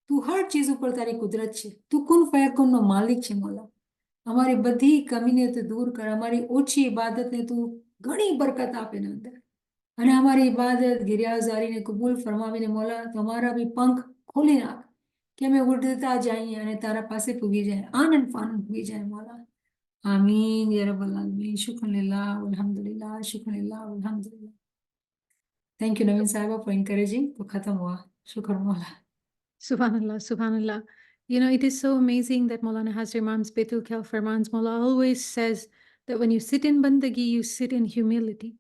તું હર ચીજ ઉપર તારી કુદરત છે, તું કુન ફયકુનનો માલિક છે. મોલા અમારી બધી કમીને તું દૂર કર, અમારી ઓછી ઇબાદતને તું ઘણી બરકત આપે ને અંદર, અને અમારી ઇબાદત ગિરિયાઝારીને કબૂલ ફરમાવીને મોલા તમારા બી પંખ ખોલી નાખ કે અમે ઉડતા જઈએ અને તારા પાસે પૂગી જાય, આનંદ ફાનંદ પૂગી જાય. મોલા આમીન યા રબ્બલ આલમીન. શુક્રલિલ્લાહ અલ્હમ્દુલિલ્લાહ, શુક્રલિલ્લાહ અલ્હમ્દુલિલ્લાહ. Thank you, Naveen Sahaba, for encouraging. तो खत्म हुआ. शुक्र मौला. Subhanallah, Subhanallah. You know, it is so amazing that Maulana Hazrat Imam's Baitul Khel Farmans Maula always says that when you sit in bandagi, you sit in humility.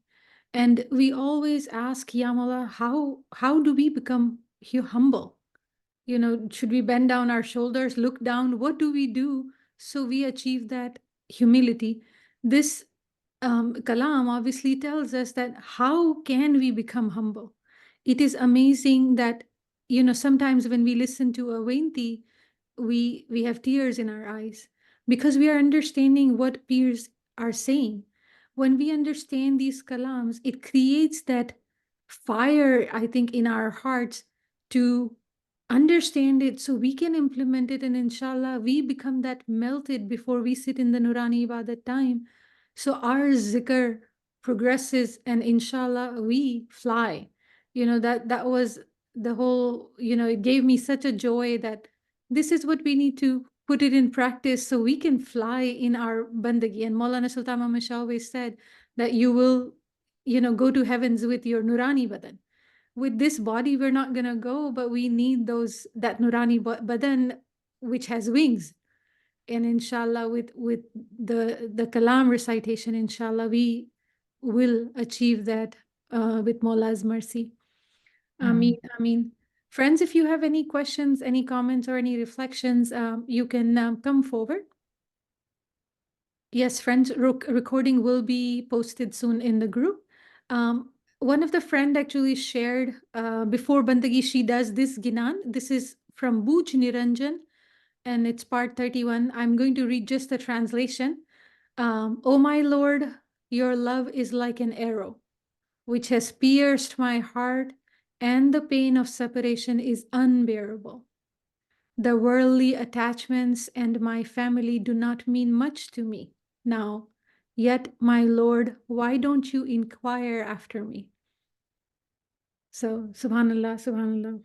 And we always ask, Ya Maula, how do we become humble? should we bend down our shoulders, look down? What do we do so we achieve that humility? This kalam obviously tells us that how can we become humble? It is amazing that, sometimes when we listen to a Vainti, we have tears in our eyes because we are understanding what peers are saying. When we understand these kalams, it creates that fire, I think, in our hearts to understand it so we can implement it. And inshallah, we become that melted before we sit in the Nurani Ibadat time. So our zikr progresses and inshallah, we fly. That was the whole, it gave me such a joy that this is what we need to put it in practice so we can fly in our bandagi. And Maulana Sultan Ahmad Shah always said that you will, go to heavens with your Nurani Badan. With this body, we're not going to go, but we need that Nurani Badan, which has wings. And inshallah, with the Kalam recitation, inshallah, we will achieve that with Maula's mercy. Ameen, Ameen. Friends, if you have any questions, any comments, or any reflections, you can come forward. Yes, friends, recording will be posted soon in the group. One of the friend actually shared before Bandagi, she does this Ginan. This is from Buj Niranjan, and it's part 31. I'm going to read just the translation. O my Lord, your love is like an arrow, which has pierced my heart, and the pain of separation is unbearable. The worldly attachments and my family do not mean much to me now. Yet, my Lord, why don't you inquire after me? So, subhanallah, subhanallah.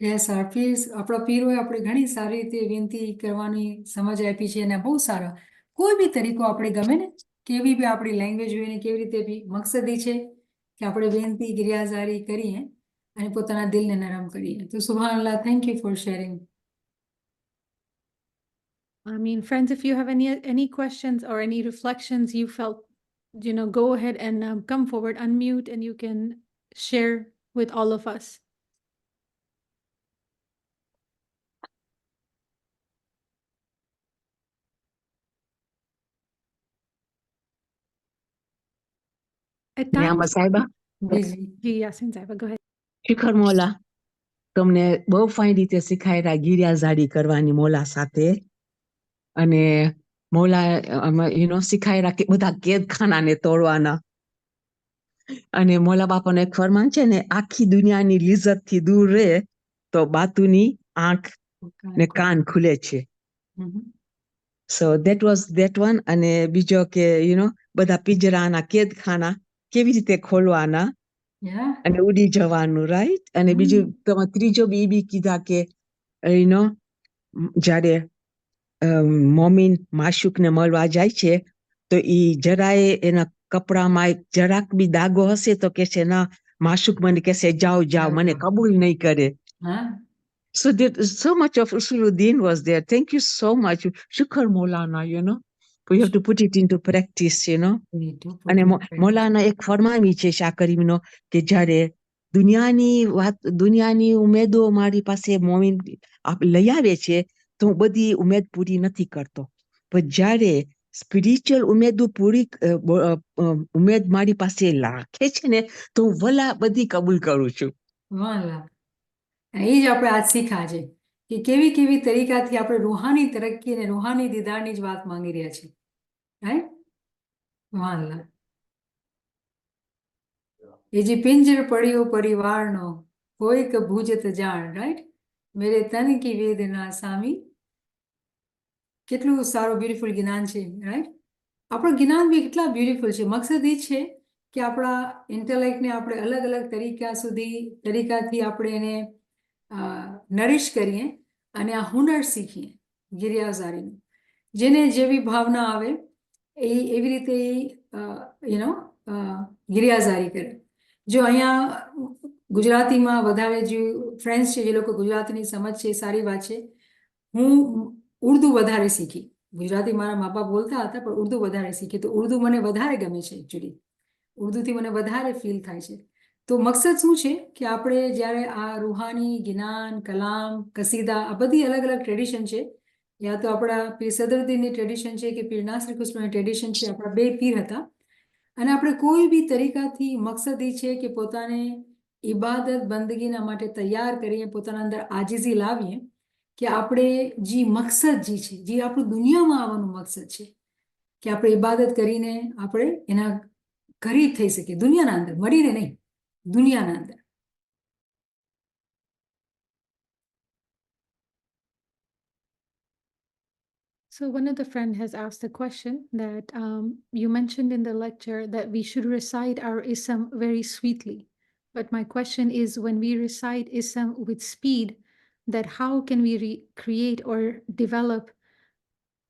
Yes આપણા પીરોએ આપણે ઘણી સારી રીતે વિનંતી કરવાની સમજ આપી છે અને બહુ સારા કોઈ બી તરીકો આપણે ગમે ને કેવી બી આપણી લેંગ્વેજ હોય ને કેવી રીતે બી મકસદ એ છે કે આપણે વિનંતી ગિરિયાઝારી કરીએ અને પોતાના દિલને નરમ કરીએ તો સુભાનઅલ્લાહ thank you for sharing. I mean, friends, if you have any questions or any reflections you felt, go ahead and come forward, unmute, and you can share with all of us. At times, Niyamat સાહેબા જી જી Ji Yasin Saiba, go ahead. શિખર મોલા તમને બહુ fine રીતે શીખાયરા ગિરિયાઝાડી કરવાની મોલા સાથે અને મોલા શીખાયરા કે બધા કેદખાનાને તોડવાના અને મોલા બાપાનો એક ફરમાન છે ને આખી દુનિયાની લિજ્જત થી દૂર રહે તો બાતુની આંખ ને કાન ખુલે છે. So that was that one. અને બીજો કે બધા પિંજરાના કેદખાના કેવી રીતે ખોલવાના Yeah. અને ઉડી જવાનું, રાઈટ? અને બીજું તમે ત્રીજો બી કીધા કે જ્યારે મોમીન માશુકને મળવા જાય છે તો ઈ જરાય એના કપડામાં જરાક બી દાગો હશે તો કે છે ના માશુક મને કહેશે જાઓ જાઓ મને કબૂલ નહીં કરે. So there so much of Usuluddin was there. Thank you so much. Shukr Maulana, We have to put it into practice, અને મૌલાના એક ફરમાવી છે શાકરીમનો કે જ્યારે દુનિયાની ઉમેદો મારી પાસે મોમીન લઈ આવે છે તો હું બધી ઉમેદ પૂરી નથી કરતો, પણ જ્યારે સ્પિરિચ્યુઅલ ઉમેદ મારી પાસે રાખે છે ને તો હું ભલા બધી કબૂલ કરું છું. એ જ આપણે આજ શીખા છે કે કેવી કેવી તરીકાથી આપણે રૂહાની તરક્કી અને રૂહાની દીદારની જ વાત માંગી રહ્યા છીએ, રાઈટ? સુભાનઅલ્લાહ. એ જે પિંજર પડ્યો પરિવારનો કોઈક ભૂજત જાણ, રાઈટ? મેરે તન કી વેદના સામી. કેટલું સારું બ્યુટીફુલ જ્ઞાન છે, રાઈટ? આપણું જ્ઞાન બી કેટલા બ્યુટીફુલ છે. મકસદ એ છે કે આપણા ઇન્ટેલેક્ટને આપણે અલગ અલગ તરીકાથી આપણે એને નરિશ કરીએ અને આ હુનર શીખીએ ગિરિયાઝારીનું. જેને જેવી ભાવના આવે એવી રીતે ગિરિયાઝારી કરે. જો અહીંયા ગુજરાતીમાં વધારે જે ફ્રેન્ડ્સ છે જે લોકો ગુજરાતીની સમજ છે એ સારી વાત છે. હું ઉર્દુ વધારે શીખી. ગુજરાતી મારા મા બાપ બોલતા હતા પણ ઉર્દુ વધારે શીખી તો ઉર્દુ મને વધારે ગમે છે. એકચ્યુઅલી ઉર્દુથી મને વધારે ફીલ થાય છે. તો મકસદ શું છે કે આપણે જ્યારે આ રૂહાની, જ્ઞાન, કલામ, કસીદા આ બધી અલગ અલગ ટ્રેડિશન છે, યા તો આપણા પીર સદરુદ્દીનની ટ્રેડિશન છે કે પીર નાસિર ખુસરોની ટ્રેડિશન છે, આપણા બે પીર હતા. અને આપણે કોઈ બી તરીકાથી મકસદ એ છે કે પોતાને ઇબાદત બંદગીના માટે તૈયાર કરીએ, પોતાના અંદર આજીઝી લાવીએ કે આપણે જે મકસદ જે છે, જે આપણું દુનિયામાં આવવાનું મકસદ છે કે આપણે ઇબાદત કરીને આપણે એના ગરીબ થઈ શકીએ, દુનિયાના અંદર, મળીને નહીં, દુનિયાના અંદર. So one of the friend has asked a question that you mentioned in the lecture that we should recite our ism very sweetly. But my question is, when we recite ism with speed, that how can we create or develop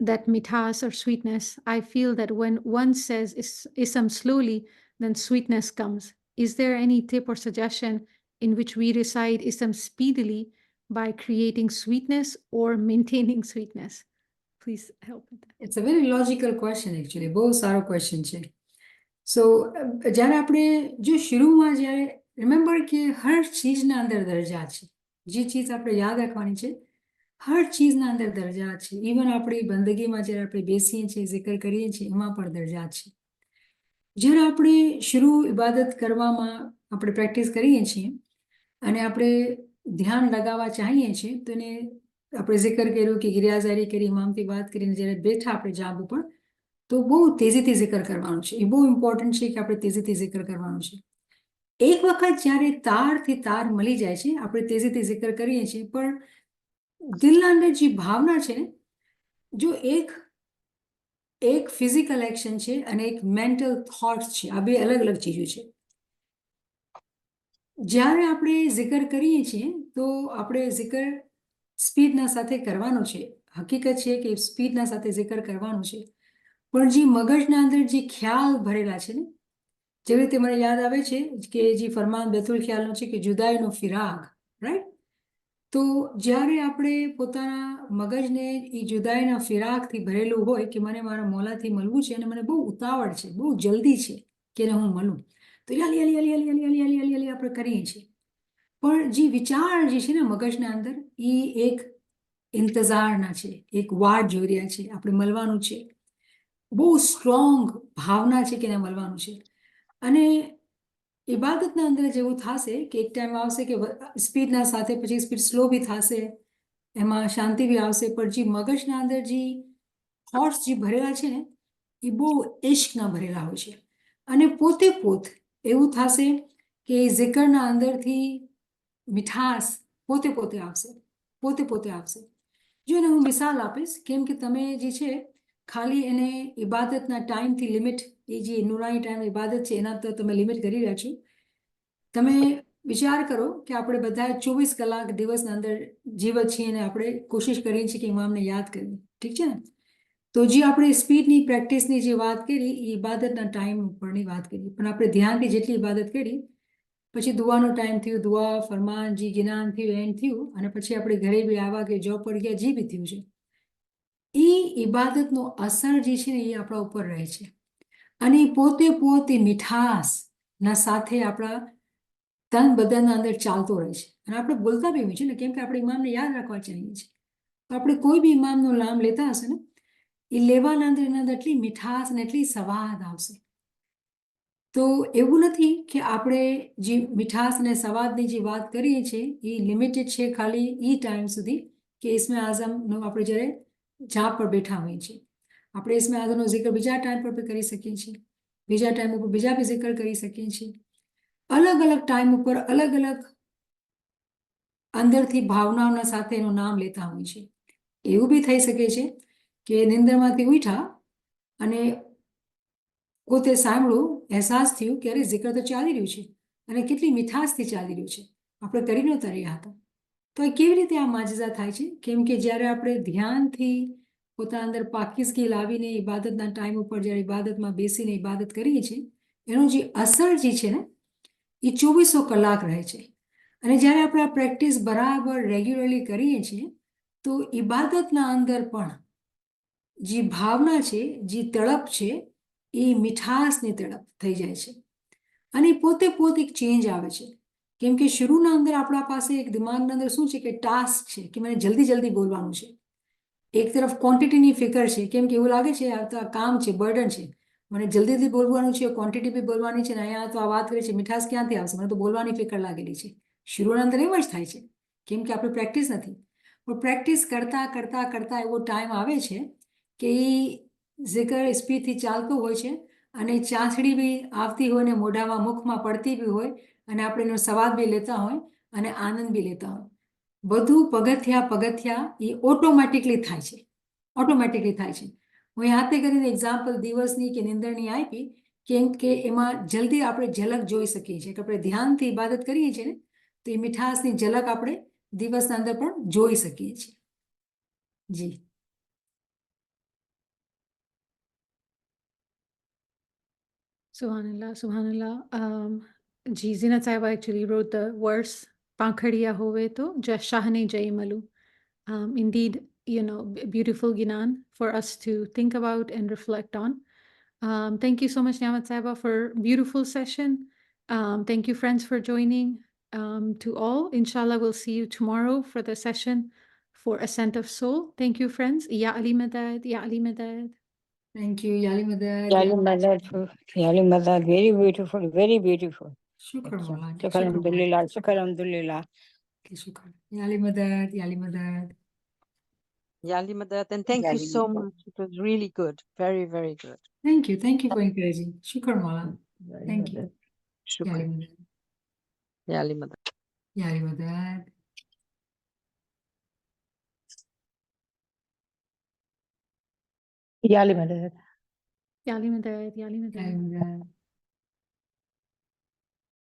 that mithas or sweetness? I feel that when one says ism slowly, then sweetness comes. Is there any tip or suggestion in which we recite ism speedily by creating sweetness or maintaining sweetness? Please help with that. It's a very logical question actually. બહુ સારો question છે. સો જ્યારે આપણે જો શરૂમાં જ્યારે remember કે હર ચીજના અંદર દરજા છે, જે ચીજ આપણે યાદ રાખવાની છે, હર ચીજના અંદર દરજા છે. ઇવન આપણી બંદગીમાં જ્યારે આપણે બેસીએ છીએ, zikr કરીએ છીએ, એમાં પણ દરજા છે. જ્યારે આપણે શરૂ ઇબાદત કરવામાં આપણે પ્રેક્ટિસ કરીએ છીએ અને આપણે ધ્યાન લગાવવા ચાહીએ છીએ, તો એને આપણે zikr કર્યું કે ગિરિયાઝારી કરી, ઇમામથી વાત કરીને જ્યારે બેઠા આપણે જાગ ઉપર, તો બહુ તેજીથી zikr કરવાનું છે. એ બહુ ઇમ્પોર્ટન્ટ છે કે આપણે તેજીથી zikr કરવાનું છે. એક વખત જ્યારે તારથી તાર મળી જાય છે, આપણે તેજીથી zikr કરીએ છીએ, પણ દિલના અંદર જે ભાવના છે ને, જો એક ફિઝિકલ એક્શન છે અને એક મેન્ટલ થોટ્સ છે, આ બે અલગ અલગ ચીજો છે. જ્યારે આપણે zikr કરીએ છીએ તો આપણે zikr સ્પીડના સાથે કરવાનું છે. હકીકત છે કે સ્પીડના સાથે zikr કરવાનું છે, પણ જે મગજના અંદર જે ખ્યાલ ભરેલા છે ને, જેવી રીતે મને યાદ આવે છે કે જે ફરમાન બેતુલ ખ્યાલનો છે કે જુદાઈનો ફિરાગ, રાઈટ? તો જ્યારે આપણે પોતાના મગજને એ જુદાઈના ફિરાગથી ભરેલું હોય કે મને મારા મોલાથી મળવું છે અને મને બહુ ઉતાવળ છે, બહુ જલ્દી છે કે એને હું મળું, તો યાલી યાલી યાલી યાલી યાલી યાલી યાલી યાલી આપણે કરીએ છીએ. પણ જે વિચાર જે છે ને મગજના અંદર, એ એક ઇંતજારના છે, એક વાટ જોઈ રહ્યા છે, આપણે મળવાનું છે, બહુ સ્ટ્રોંગ ભાવના છે કે એને મળવાનું છે. અને ઇબાદતના અંદર જેવું થશે કે એક ટાઈમ આવશે કે સ્પીડના સાથે પછી સ્પીડ સ્લો બી થશે, એમાં શાંતિ બી આવશે, પણ જે મગજના અંદર જે થોટ્સ જે ભરેલા છે ને, એ બહુ ઇશ્કના ભરેલા હોય છે. અને પોતે એવું થશે કે zikરના અંદરથી મીઠાસ પોતે આવશે, પોતે આવશે. જો એને હું મિસાલ આપીશ, કેમ કે તમે જે છે ખાલી એને ઇબાદતના ટાઈમથી લિમિટ, એ જે નુરાની ટાઈમ ઇબાદત છે એના તો તમે લિમિટ કરી રહ્યા છો. તમે વિચાર કરો કે આપણે બધા 24 કલાક દિવસના અંદર જીવત છીએ અને આપણે કોશિશ કરીએ છીએ કે ઇમામને યાદ કરવી, ઠીક છે ને? તો જે આપણે સ્પીડની પ્રેક્ટિસની જે વાત કરી, એ ઇબાદતના ટાઈમ ઉપરની વાત કરી, પણ આપણે ધ્યાનથી જેટલી ઇબાદત કરી, પછી દુઆનો ટાઈમ થયું, દુઆ ફરમાન જે જ્ઞાન થયું, એન્ડ થયું, અને પછી આપણે ઘરે બી આવ્યા કે જોબ પર ગયા, જે બી થયું છે, એ ઇબાદતનો અસર જે છે ને એ આપણા ઉપર રહે છે. અને પોતે મીઠાસના સાથે આપણા તન બદનના અંદર ચાલતો રહે છે. અને આપણે બોલતા બી હોય છે ને, કેમ કે આપણે ઇમામને યાદ રાખવા ચાહીએ છીએ. તો આપણે કોઈ બી ઇમામનું નામ લેતા હશે ને, એ લેવાના અંદર એના અંદર એટલી મીઠાસ અને એટલી સ્વાદ આવશે. તો એવું નથી કે આપણે જે મીઠાસ અને સ્વાદની જે વાત કરીએ છીએ એ લિમિટેડ છે ખાલી એ ટાઈમ સુધી કે ઇસ્મે આઝમનો આપણે જ્યારે જા પર બેઠા હોઈએ છીએ. આપણે ઇસ્મે આઝમનો zikr બીજા ટાઈમ પર બી કરી શકીએ છીએ, બીજા ટાઈમ ઉપર બીજા બી zikr કરી શકીએ છીએ. અલગ અલગ ટાઈમ ઉપર અલગ અલગ અંદરથી ભાવનાઓના સાથે એનું નામ લેતા હોય છે. એવું બી થઈ શકે છે કે નિંદ્રમાંથી ઉઠ્યા અને પોતે સાંભળ્યું, અહેસાસ થયું કે અરે zikr તો ચાલી રહ્યું છે અને કેટલી મીઠાસથી ચાલી રહ્યું છે, આપણે કરી નહોતા રહ્યા હતા. તો એ કેવી રીતે આ માજઝા થાય છે? કેમ કે જ્યારે આપણે ધ્યાનથી પોતાના અંદર પાકીઝગી લાવીને ઇબાદતના ટાઈમ ઉપર જ્યારે ઇબાદતમાં બેસીને ઇબાદત કરીએ છીએ, એનો જે અસર જે છે ને, એ 2400 કલાક રહે છે. અને જ્યારે આપણે આ પ્રેક્ટિસ બરાબર રેગ્યુલરલી કરીએ છીએ, તો ઇબાદતના અંદર પણ જે ભાવના છે, જે તડપ છે, એ મીઠાસની તડપ થઈ જાય છે. અને પોતે એક ચેન્જ આવે છે. કેમ કે શરૂના અંદર આપણા પાસે એક દિમાગના અંદર શું છે કે ટાસ્ક છે કે મને જલ્દી બોલવાનું છે. એક તરફ ક્વોન્ટિટીની ફિકર છે, કેમ કે એવું લાગે છે આ તો આ કામ છે, બર્ડન છે, મને જલ્દીથી બોલવાનું છે, ક્વોન્ટિટી બી બોલવાની છે, ને અહીંયા તો આ વાત કરી છે મીઠાશ ક્યાંથી આવશે, મને તો બોલવાની ફિકર લાગેલી છે. શરૂના અંદર એમ જ થાય છે, કેમ કે આપણે પ્રેક્ટિસ નથી. પણ પ્રેક્ટિસ કરતા એવો ટાઈમ આવે છે કે એ ઝિકર સ્પીડથી ચાલતો હોય છે અને ચાસણી બી આવતી હોય ને મોઢામાં મુખમાં પડતી બી હોય અને આપણે એનો સ્વાદ બી લેતા હોય અને આનંદ બી લેતા હોય. બધું પગથિયા એ ઓટોમેટિકલી થાય છે. હું એ હાથે કરીને એક્ઝામ્પલ દિવસની કે નિંદરની આપી, કેમ કે એમાં જલ્દી આપણે ઝલક જોઈ શકીએ છીએ કે આપણે ધ્યાનથી ઇબાદત કરીએ છીએ ને તો એ મીઠાશની ઝલક આપણે દિવસના અંદર પણ જોઈ શકીએ છીએ. જી. Subhanallah, Subhanallah. Ji, Zinat Saiba actually wrote the verse, Pankhadiya hove to shahne jai malu. Indeed, you know, beautiful Ginan for us to think about and reflect on. Thank you so much, Niamat Saiba, for beautiful session. Thank you, friends, for joining. To all, inshallah, we'll see you tomorrow for the session for Ascent of Soul. Thank you, friends. Ya Ali Madad, Ya Ali Madad. Thank you, Yali Madad. Yali Madad, very beautiful, very beautiful. Shukran Mawla. Shukr alhamdulillah, shukr alhamdulillah. Shukran. Yali Madad. Yali Madad, and thank you Yali so Madad. much. It was really good. Very, very good. Thank you for encouraging. Shukran Mawla. Thank you. Shukran. Yali Madad. Yali Madad. Yali Madad. Ya Ali Madad, Ya Ali Madad. Yali Madad.